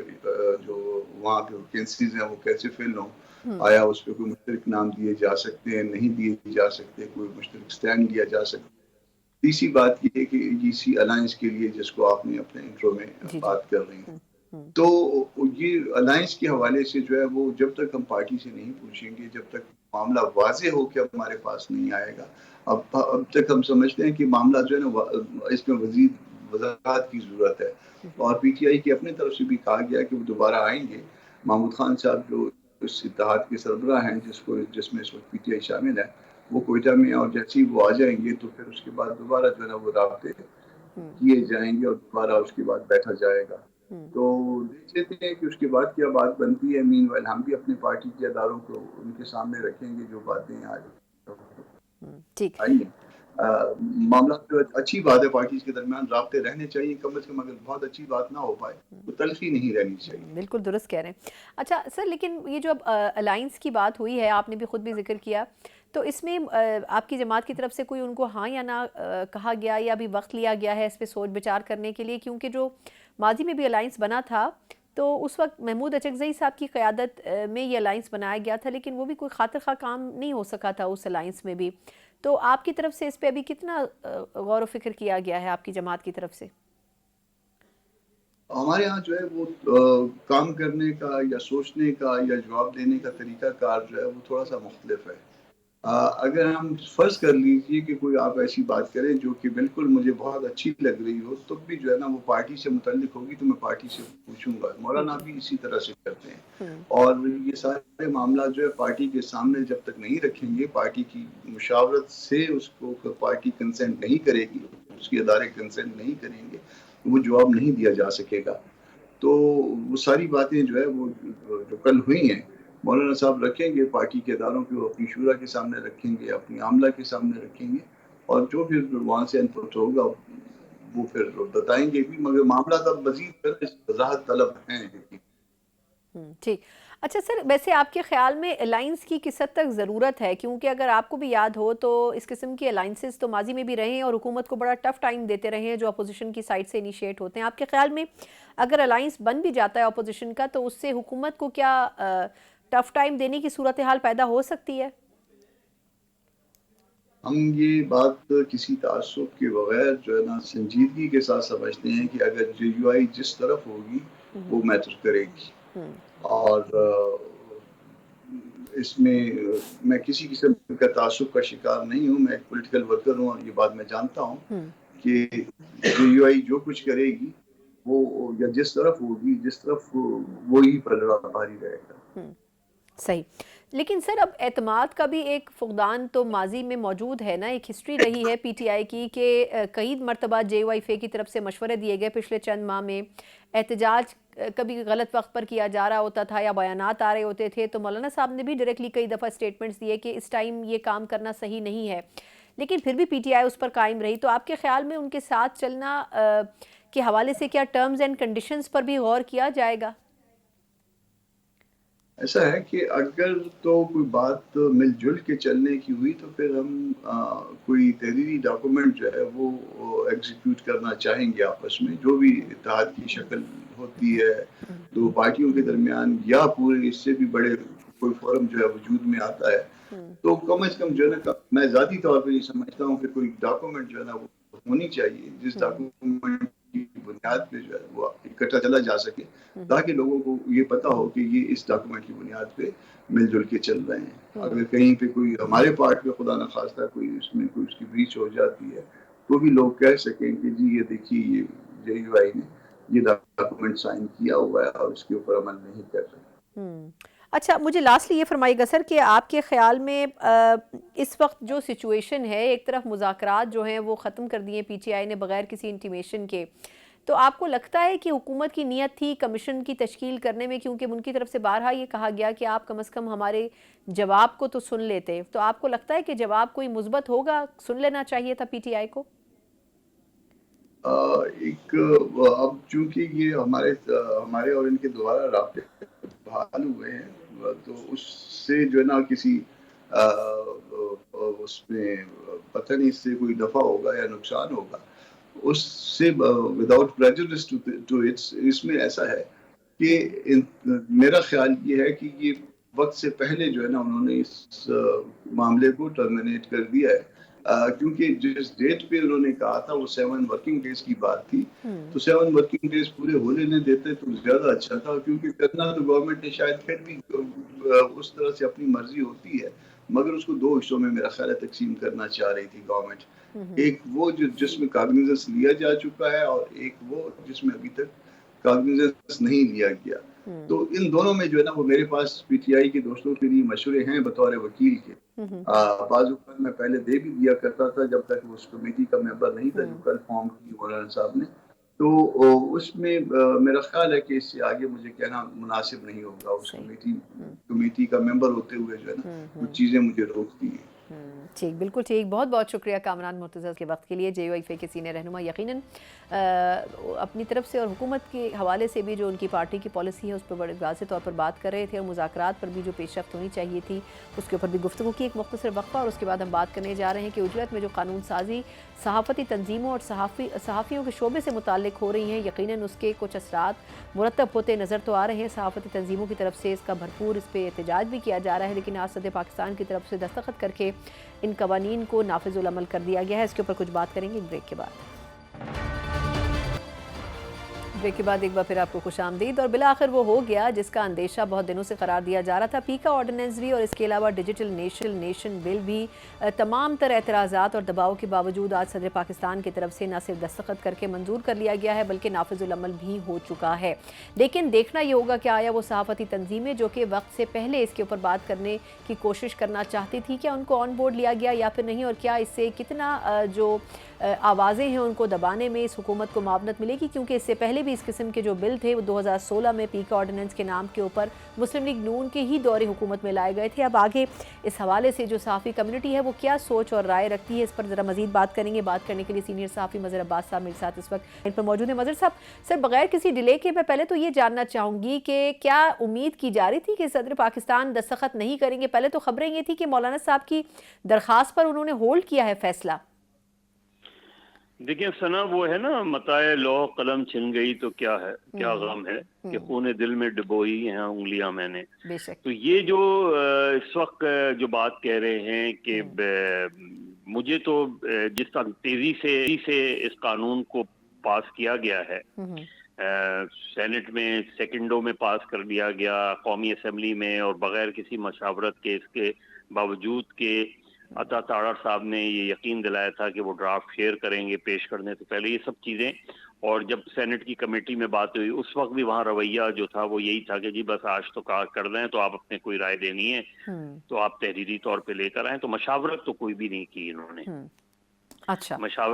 जो وہاں پہ ویکینسیز ہیں وہ کیسے فل ہوں، آیا اس پہ کوئی مشترک نام دیے جا سکتے ہیں، نہیں دیے جا سکتے، کوئی مشترک سٹینڈ لیا جا سکتا ہے۔ تیسری بات یہ ہے کہ جی سی الائنس کے لیے جس کو آپ نے اپنے انٹرو میں جی جی بات کر رہی ہیں، تو یہ الائنس کے حوالے سے جو ہے وہ جب تک ہم پارٹی سے نہیں پوچھیں گے، جب تک معاملہ واضح ہو کے ہمارے پاس نہیں آئے گا، اب تک ہم سمجھتے ہیں کہ معاملہ جو ہے نا اس میں مزید وضاحت کی ضرورت ہے، اور پی ٹی آئی کی اپنی طرف سے بھی کہا گیا کہ وہ دوبارہ آئیں گے۔ محمود خان صاحب جو اس اتحاد کے سربراہ ہیں جس میں اس وقت پی ٹی آئی شامل ہے، وہ کوئٹہ میں، اور جیسے ہی وہ آ جائیں گے تو پھر اس کے بعد دوبارہ جو ہے نا وہ رابطے کیے جائیں گے اور دوبارہ اس کے بعد بیٹھا جائے گا۔ تو دیکھ لیتے ہیں کہ اس کے بعد کیا بات بنتی ہے۔ مین وائل ہم بھی اپنے پارٹی کے اداروں کو ان کے سامنے رکھیں گے جو باتیں ٹھیک آئی ہیں۔ معاملہ تو اچھی بات ہے، پارٹیز کے درمیان رابطے رہنے چاہیے کم از کم، اگر بہت اچھی بات نہ ہو پائے تو تلخی نہیں رہنی چاہیے۔ بالکل درست کہہ رہے ہیں۔ اچھا سر، لیکن یہ جو اب الائنس کی بات ہوئی ہے، آپ نے بھی خود بھی ذکر کیا، تو اس میں آپ کی جماعت کی طرف سے کوئی ان کو ہاں یا نہ کہا گیا، یا ابھی وقت لیا گیا ہے اس پہ سوچ بچار کرنے کے لیے؟ کیونکہ جو ماضی میں بھی الائنس بنا تھا تو اس وقت محمود اچکزئی صاحب کی قیادت میں یہ الائنس بنایا گیا تھا، لیکن وہ بھی کوئی خاطر خواہ کام نہیں ہو سکا تھا اس الائنس میں بھی۔ تو آپ کی طرف سے اس پہ ابھی کتنا غور و فکر کیا گیا ہے آپ کی جماعت کی طرف سے؟ ہمارے ہاں جو ہے وہ کام کرنے کا یا سوچنے کا یا جواب دینے کا طریقہ کار جو ہے وہ تھوڑا سا مختلف ہے۔ اگر ہم فرض کر لیجئے کہ کوئی آپ ایسی بات کریں جو کہ بالکل مجھے بہت اچھی لگ رہی ہو، تو بھی جو ہے نا وہ پارٹی سے متعلق ہوگی تو میں پارٹی سے پوچھوں گا۔ مولانا بھی اسی طرح سے کرتے ہیں، اور یہ سارے معاملات جو ہے پارٹی کے سامنے جب تک نہیں رکھیں گے، پارٹی کی مشاورت سے اس کو پارٹی کنسنٹ نہیں کرے گی، اس کے ادارے کنسنٹ نہیں کریں گے، وہ جواب نہیں دیا جا سکے گا۔ تو وہ ساری باتیں جو ہے وہ جو کل ہوئی ہیں، مولانا صاحب رکھیں گے پارٹی کے اداروں کو، اپنی شورا کے سامنے رکھیں گے، اپنی عاملہ کے سامنے رکھیں گے، اور جو پھر وہاں سے انپٹ ہوگا وہ پھر بتائیں گے بھی، مگر معاملات اب مزید وضاحت طلب ہیں۔ ٹھیک۔ اچھا سر، ویسے آپ کے خیال میں الائنس کی کس حد تک ضرورت ہے؟ کیونکہ اگر آپ کو بھی یاد ہو تو اس قسم کی الائنسز تو ماضی میں بھی رہے ہیں اور حکومت کو بڑا ٹف ٹائم دیتے رہے ہیں جو اپوزیشن کی سائڈ سے انیشیٹ ہوتے ہیں۔ آپ کے خیال میں اگر الائنس بن بھی جاتا ہے اپوزیشن کا تو اس سے حکومت کو کیا ٹف ٹائم دینے کی صورتحال پیدا ہو سکتی ہے؟ ہم یہ بات کسی تعصب کے بغیر جو ہے نا سنجیدگی کے ساتھ سمجھتے ہیں کہ اگر جے یو آئی جس طرف ہوگی وہ میٹر کرے گی، اور اس میں کسی قسم کا تعصب کا شکار نہیں ہوں، میں ایک پولیٹیکل ورکر ہوں اور یہ بات میں جانتا ہوں کہ جے یو آئی جو کچھ کرے گی وہ یا جس طرف ہوگی، جس طرف وہی پلڑا بھاری رہے گا۔ صحیح۔ لیکن سر اب اعتماد کا بھی ایک فقدان تو ماضی میں موجود ہے نا، ایک ہسٹری رہی ہے پی ٹی آئی کی کہ کئی مرتبہ جے یو آئی فے کی طرف سے مشورے دیے گئے پچھلے چند ماہ میں، احتجاج کبھی غلط وقت پر کیا جا رہا ہوتا تھا یا بیانات آ رہے ہوتے تھے، تو مولانا صاحب نے بھی ڈائریکٹلی کئی دفعہ سٹیٹمنٹس دیے کہ اس ٹائم یہ کام کرنا صحیح نہیں ہے، لیکن پھر بھی پی ٹی آئی اس پر قائم رہی۔ تو آپ کے خیال میں ان کے ساتھ چلنا کے حوالے سے کیا ٹرمز اینڈ کنڈیشنز پر بھی غور کیا جائے گا؟ ایسا ہے کہ اگر تو کوئی بات مل جل کے چلنے کی ہوئی تو پھر ہم کوئی تحریری ڈاکومنٹ جو ہے وہ ایگزیکیوٹ کرنا چاہیں گے آپس میں، جو بھی اتحاد کی شکل ہوتی ہے دو پارٹیوں کے درمیان، یا پورے اس سے بھی بڑے کوئی فورم جو ہے وجود میں آتا ہے، تو کم از کم جو ہے نا میں ذاتی طور پہ یہ سمجھتا ہوں کہ کوئی ڈاکومنٹ جو ہے نا وہ ہونی چاہیے جس ڈاکومنٹ کی بنیاد پہ جو ہے وہ اکٹھا چلا جا سکے، تاکہ لوگوں کو یہ پتا ہو کہ یہ اس ڈاکومنٹ کی بنیاد پہ مل جل کے چل رہے ہیں۔ اگر کہیں پہ کوئی ہمارے پارٹ میں خدا نخواستہ کوئی اس میں کوئی اس کی بریچ ہو جاتی ہے تو بھی لوگ کہہ سکیں کہ جی یہ دیکھیے یہ جے یو آئی نے یہ ڈاکومنٹ سائن کیا ہوا ہے اور اس کے اوپر عمل نہیں کر رہے۔ اچھا مجھے لاسٹلی یہ فرمائیے گا سر کہ آپ کے خیال میں اس وقت جو سچویشن ہے، ایک طرف مذاکرات جو ہیں وہ ختم کر دیے پی ٹی آئی نے بغیر کسی انٹیمیشن کے، تو آپ کو لگتا ہے کہ حکومت کی نیت تھی کمیشن کی تشکیل کرنے میں؟ کیونکہ ان کی طرف سے بارہا یہ کہا گیا کہ آپ کم از کم ہمارے جواب کو تو سن لیتے، تو آپ کو لگتا ہے کہ جواب کوئی مثبت ہوگا، سن لینا چاہیے تھا پی ٹی آئی کو؟ ایک اب چونکہ یہ ہمارے اور ان کے دوبارہ رابطے بحال ہوئے ہیں تو اس سے جو ہے نا کسی اس میں پتہ نہیں اس سے کوئی نفع ہوگا یا نقصان ہوگا، اس سے وداؤٹ پریجوڈس ٹو اٹس، اس میں ایسا ہے کہ میرا خیال یہ ہے کہ یہ وقت سے پہلے جو ہے نا انہوں نے اس معاملے کو ٹرمینیٹ کر دیا ہے، کیونکہ جس ڈیٹ پہ انہوں نے کہا تھا وہ 7 ورکنگ ڈیز کی بات تھی، تو 7 ورکنگ ڈیز پورے ہونے نہیں دیتے تو زیادہ اچھا تھا، کیونکہ کرنا تو گورنمنٹ نے شاید پھر بھی اس طرح سے اپنی مرضی ہوتی ہے، مگر اس کو 2 حصوں میں میرا خیال ہے تقسیم کرنا چاہ رہی تھی گورنمنٹ، ایک وہ جس میں کاگنیزنس لیا جا چکا ہے اور ایک وہ جس میں ابھی تک کاگنیزنس نہیں لیا گیا. تو ان دونوں میں جو ہے نا وہ میرے پاس پی ٹی آئی کے دوستوں کے لیے مشورے ہیں بطور وکیل کے. بعض اوقات میں پہلے دے بھی دیا کرتا تھا جب تک وہ اس کمیٹی کا ممبر نہیں تھا جو کل فارم کی مولانا صاحب نے، تو اس میں میرا خیال ہے کہ اس سے آگے مجھے کہنا مناسب نہیں ہوگا. اس کمیٹی کا ممبر ہوتے ہوئے جو ہے نا وہ چیزیں مجھے روکتی ہیں. ٹھیک، بالکل ٹھیک. بہت بہت شکریہ کامران مرتضیٰ کے وقت کے لیے. جے یو ایف اے کے سینئر رہنما یقیناً اپنی طرف سے اور حکومت کے حوالے سے بھی جو ان کی پارٹی کی پالیسی ہے اس پر بڑے واضح طور پر بات کر رہے تھے، اور مذاکرات پر بھی جو پیش رفت ہونی چاہیے تھی اس کے اوپر بھی گفتگو کی. ایک مختصر وقفہ اور اس کے بعد ہم بات کرنے جا رہے ہیں کہ اجرت میں جو قانون سازی صحافتی تنظیموں اور صحافیوں کے شعبے سے متعلق ہو رہی ہیں، یقیناً اس کے کچھ اثرات مرتب ہوتے نظر تو آ رہے ہیں. صحافتی تنظیموں کی طرف سے اس کا بھرپور اس پہ احتجاج بھی کیا جا رہا ہے، لیکن آج صدر پاکستان کی طرف سے دستخط کر کے ان قوانین کو نافذ العمل کر دیا گیا ہے. اس کے اوپر کچھ بات کریں گے بریک کے بعد. بریک کے بعد ایک بار پھر آپ کو خوش آمدید. اور بالآخر وہ ہو گیا جس کا اندیشہ بہت دنوں سے قرار دیا جا رہا تھا. پیکا آرڈیننس بھی اور اس کے علاوہ ڈیجیٹل نیشن بل بھی تمام تر اعتراضات اور دباؤ کے باوجود آج صدر پاکستان کی طرف سے نہ صرف دستخط کر کے منظور کر لیا گیا ہے بلکہ نافذ العمل بھی ہو چکا ہے. لیکن دیکھنا یہ ہوگا کہ آیا وہ صحافتی تنظیمیں جو کہ وقت سے پہلے اس کے اوپر بات کرنے کی کوشش کرنا چاہتی تھی، کیا ان کو آن بورڈ لیا گیا یا پھر نہیں، اور کیا اس سے کتنا جو آوازیں ہیں ان کو دبانے میں اس حکومت کو معاونت ملے گی. کیونکہ اس سے پہلے بھی اس قسم کے جو بل تھے وہ 2016 میں پیکا آرڈیننس کے نام کے اوپر مسلم لیگ نون کے ہی دور حکومت میں لائے گئے تھے. اب آگے اس حوالے سے جو صحافی کمیونٹی ہے وہ کیا سوچ اور رائے رکھتی ہے، اس پر ذرا مزید بات کریں گے. بات کرنے کے لیے سینئر صحافی مظہر عباس صاحب میرے ساتھ اس وقت ان پر موجود ہیں. مظہر صاحب، سر بغیر کسی ڈیلے کے میں پہلے تو یہ جاننا چاہوں گی کہ کیا امید کی جا رہی تھی کہ صدر پاکستان دستخط نہیں کریں گے؟ پہلے تو خبریں یہ تھی کہ مولانا صاحب کی درخواست پر انہوں نے ہولڈ کیا ہے فیصلہ. دیکھیں ثنا، وہ ہے نا متاع لوح قلم چھن گئی تو کیا ہے، کیا غم ہے کہ خون دل میں ڈبوئی ہیں انگلیاں میں نے. تو یہ جو اس وقت جو بات کہہ رہے ہیں کہ مجھے تو جس طرح تیزی سے اس قانون کو پاس کیا گیا ہے، سینٹ میں سیکنڈوں میں پاس کر دیا گیا، قومی اسمبلی میں، اور بغیر کسی مشاورت کے، اس کے باوجود کہ عطا تاڑر صاحب نے یہ یقین دلایا تھا کہ وہ ڈرافٹ شیئر کریں گے پیش کرنے سے پہلے، یہ سب چیزیں. اور جب سینٹ کی کمیٹی میں بات ہوئی اس وقت بھی وہاں رویہ جو تھا وہ یہی تھا کہ جی بس آج تو کر دیں، تو آپ اپنے کوئی رائے دینی ہے تو آپ تحریری طور پہ لے کر آئیں. تو مشاورت تو کوئی بھی نہیں کی انہوں نے. اچھا،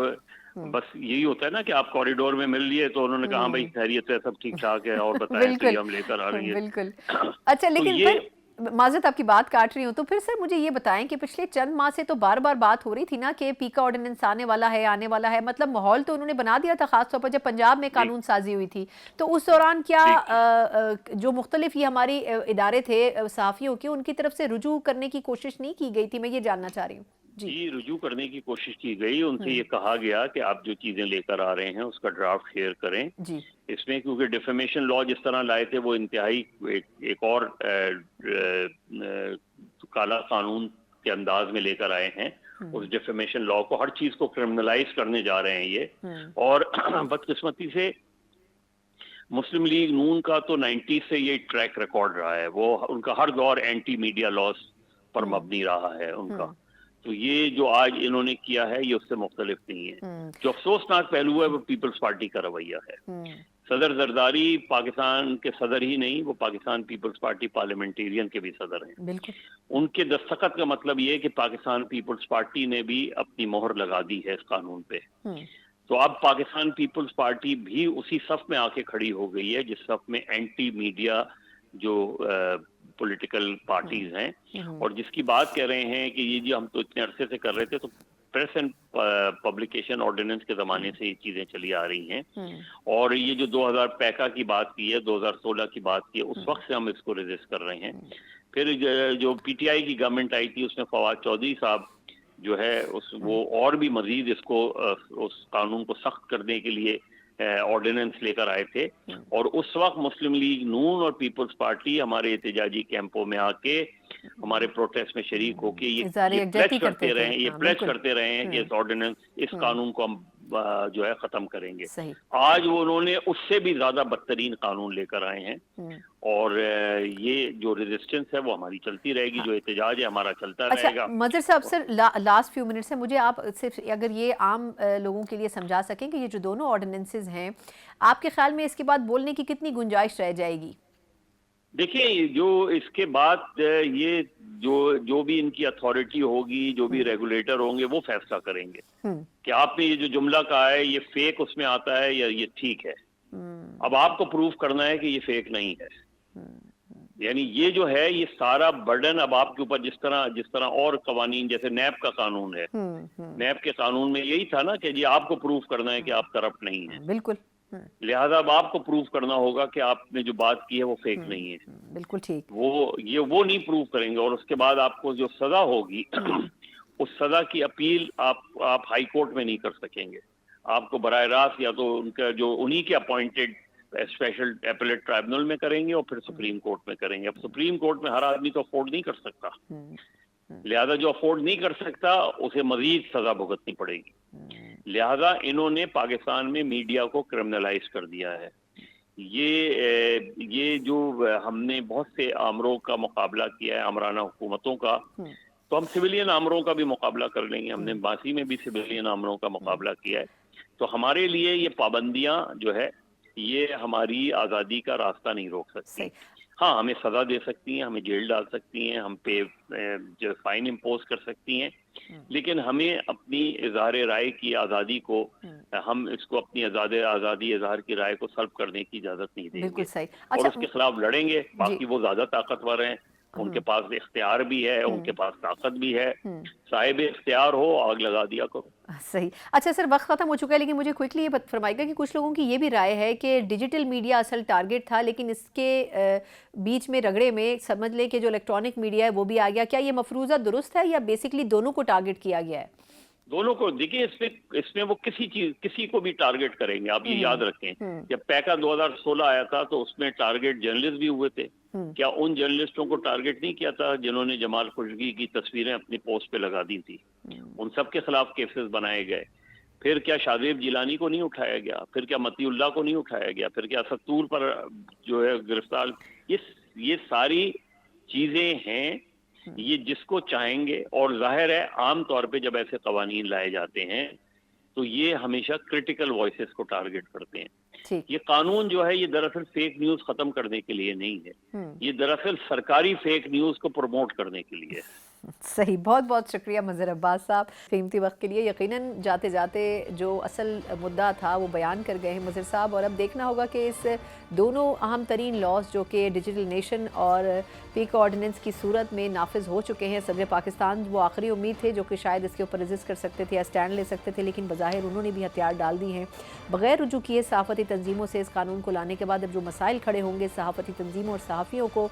بس یہی ہوتا ہے نا کہ آپ کوریڈور میں مل لیے تو انہوں نے کہا بھائی خیریت ہے، سب ٹھیک ٹھاک ہے، اور بتائیں تو یہ ہم لے کر آ رہی ہے. بالکل. اچھا، لیکن معذرت آپ کی بات کاٹ رہی ہوں، تو پھر سر مجھے یہ بتائیں کہ پچھلے چند ماہ سے تو بار بار بات ہو رہی تھی نا کہ پیکا آرڈیننس آنے والا ہے، مطلب ماحول تو انہوں نے بنا دیا تھا، خاص طور پر جب پنجاب میں قانون سازی ہوئی تھی. تو اس دوران کیا جو مختلف یہ ہماری ادارے تھے صحافیوں کے، ان کی طرف سے رجوع کرنے کی کوشش نہیں کی گئی تھی؟ میں یہ جاننا چاہ رہی ہوں. جی، رجوع کرنے کی کوشش کی گئی. ان سے یہ کہا گیا کہ آپ جو چیزیں لے کر آ رہے ہیں اس کا ڈرافٹ شیئر کریں. اس میں کیونکہ ڈیفیمیشن لا جس طرح لائے تھے وہ انتہائی ایک اور کالا قانون کے انداز میں لے کر آئے ہیں. اس ڈیفیمیشن لا کو، ہر چیز کو کرمنلائز کرنے جا رہے ہیں یہ. اور بدقسمتی سے مسلم لیگ نون کا تو 90 سے یہ ٹریک ریکارڈ رہا ہے، وہ ان کا ہر دور اینٹی میڈیا لاس پر مبنی رہا ہے ان کا. تو یہ جو آج انہوں نے کیا ہے یہ اس سے مختلف نہیں ہے. جو افسوسناک پہلو ہے وہ پیپلز پارٹی کا رویہ ہے. صدر زرداری پاکستان کے صدر ہی نہیں، وہ پاکستان پیپلز پارٹی پارلیمنٹیرین کے بھی صدر ہیں. ان کے دستخط کا مطلب یہ ہے کہ پاکستان پیپلز پارٹی نے بھی اپنی مہر لگا دی ہے اس قانون پہ. تو اب پاکستان پیپلز پارٹی بھی اسی صف میں آ کے کھڑی ہو گئی ہے جس صف میں اینٹی میڈیا جو پولیٹیکل پارٹیز ہیں، اور جس کی بات کہہ رہے ہیں کہ یہ جی ہم تو اتنے عرصے سے کر رہے تھے. تو پریس اینڈ پبلیکیشن آرڈیننس کے زمانے سے یہ چیزیں چلی آ رہی ہیں. اور یہ جو 2000 پیکا کی بات کی ہے، 2016 کی بات کی ہے، اس وقت سے ہم اس کو ریزسٹ کر رہے ہیں. پھر جو پی ٹی آئی کی گورنمنٹ آئی تھی اس میں فواد چودھری صاحب جو ہے وہ اور بھی مزید اس کو اس قانون کو سخت کرنے کے لیے ऑर्डिनेंस लेकर आए थे, और उस वक्त मुस्लिम लीग नून और पीपल्स पार्टी हमारे एहतजाजी कैंपों में आके हमारे प्रोटेस्ट में शरीक होके ये प्लेज करते रहे, ये प्लेज करते रहे हैं कि इस ऑर्डिनेंस, इस कानून को हम जो है खत्म करेंगे। आज वो उन्होंने उससे भी ज्यादा बदतरीन कानून लेकर आए हैं, और ये जो रेजिस्टेंस है वो हमारी चलती रहेगी, जो एहतजाज है हमारा चलता रहेगा। मजहर साहब सर, लास्ट फ्यू मिनट्स है, मुझे आप सिर्फ अगर ये आम लोगों के लिए समझा सकें कि ये जो दोनों ऑर्डिनेंसेस हैं, आपके ख्याल में इसके बाद बोलने की कितनी गुंजाइश रह जाएगी? देखिए, जो इसके बाद ये जो भी इनकी अथॉरिटी होगी, जो भी रेगुलेटर होंगे, वो फैसला करेंगे कि आपने ये जो जुमला कहा है ये फेक उसमें आता है या ये ठीक है। अब आपको प्रूफ करना है कि ये फेक नहीं है। यानी ये जो है, ये सारा बर्डन अब आपके ऊपर, जिस तरह और कवानीन, जैसे नैब का कानून है, नैब के कानून में यही था ना कि जी आपको प्रूफ करना है कि आप करप्ट नहीं है। बिल्कुल। लिहाजा अब आपको प्रूफ करना होगा कि आपने जो बात की है वो फेक नहीं है। बिल्कुल ठीक। वो नहीं प्रूफ करेंगे, और उसके बाद आपको जो सजा होगी उस सजा की अपील आप हाई कोर्ट में नहीं कर सकेंगे। आपको बराह रास्त या तो उनका जो उन्हीं के अपॉइंटेड स्पेशल एपेलेट ट्राइब्यूनल में करेंगे, और फिर सुप्रीम कोर्ट में करेंगे। अब सुप्रीम कोर्ट में हर आदमी तो अफोर्ड नहीं कर सकता, लिहाजा जो अफोर्ड नहीं कर सकता उसे मजीद सजा भुगतनी पड़ेगी। लिहाजा इन्होंने पाकिस्तान में मीडिया को क्रिमिनलाइज कर दिया है। ये जो हमने बहुत से आमरों का मुकाबला किया है, आमराना हुकूमतों का, तो हम सिविलियन आमरों का भी मुकाबला कर लेंगे। हमने बासी में भी सिविलियन आमरों का मुकाबला किया है। तो हमारे लिए ये पाबंदियां जो है, ये हमारी आज़ादी का रास्ता नहीं रोक सकती। हाँ, हमें सजा दे सकती हैं, हमें जेल डाल सकती हैं, हम पे जो फाइन इम्पोज कर सकती हैं, लेकिन हमें अपनी इजहार राय की आज़ादी को, हम इसको अपनी आज़ादी इजहार की राय को सल्ब करने की इजाज़त नहीं देंगे। बिल्कुल सही। और उसके खिलाफ लड़ेंगे। बाकी वो ज़्यादा ताकतवर हैं, उनके पास इख्तियार भी है, उनके पास ताकत भी है। साहिब इख्तियार हो, आग लगा दिया करो। सही। अच्छा सर, वक्त ख़त्म हो चुका है, लेकिन मुझे क्विकली ये फरमाइएगा कि कुछ लोगों की ये भी राय है कि डिजिटल मीडिया असल टारगेट था, लेकिन इसके बीच में रगड़े में समझ लें कि जो इलेक्ट्रॉनिक मीडिया है वो भी आ गया। क्या ये मफरूज़ा दुरुस्त है या बेसिकली दोनों को टारगेट किया गया है? दोनों को। देखिए, इसमें वो किसी को भी टारगेट करेंगे। आप ये याद रखें, जब पैका 2016 आया था तो उसमें टारगेट जर्नलिस्ट भी हुए थे। क्या उन जर्नलिस्टों को टारगेट नहीं किया था जिन्होंने जमाल खुशगी की तस्वीरें अपनी पोस्ट पे लगा दी थी? उन सब के खिलाफ केसेस बनाए गए। फिर क्या शादेब जिलानी को नहीं उठाया गया? फिर क्या मतीउल्लाह को नहीं उठाया गया? फिर क्या सत्तूर पर जो है गिरफ्तार? ये सारी चीजें हैं, ये जिसको चाहेंगे। और जाहिर है, आम तौर पे जब ऐसे कवानीन लाए जाते हैं तो ये हमेशा क्रिटिकल वॉइसेस को टारगेट करते हैं। ये कानून जो है, ये दरअसल फेक न्यूज खत्म करने के लिए नहीं है, ये दरअसल सरकारी फेक न्यूज को प्रमोट करने के लिए है। सही। बहुत बहुत शुक्रिया मज़हर अब्बास साहब कीमती वक्त के लिए। यकीनन जाते जाते जो असल मुद्दा था वो बयान कर गए हैं मज़हर साहब, और अब देखना होगा कि इस दोनों अहम तरीन लॉज जो कि डिजिटल नेशन और पीक ऑर्डिनेंस की सूरत में नाफिज हो चुके हैं, सदर पाकिस्तान वो आखिरी उम्मीद थे जो कि शायद इसके ऊपर रजिस्ट कर सकते थे या स्टैंड ले सकते थे, लेकिन बज़ाहिर उन्होंने भी हथियार डाल दिए हैं। बग़ैर रुजू किए सहाफ़ती तंजीमों से इस कानून को लाने के बाद अब जो मसाइल खड़े होंगे सहाफ़ती तंजीमों और सहाफ़ियों को,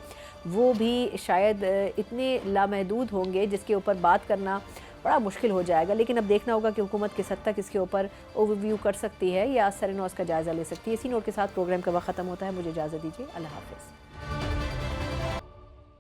वो भी शायद इतने लामहदूद होंगे जिसके ऊपर बात करना बड़ा मुश्किल हो जाएगा। लेकिन अब देखना होगा कि हुकूमत किस हद तक इसके ऊपर ओवरव्यू कर सकती है या सरनौस का जायज़ा ले सकती है। इसी नोट के साथ प्रोग्राम का वक्त ख़त्म होता है। मुझे इजाज़त दीजिए। अल्लाह हाफ़िज़।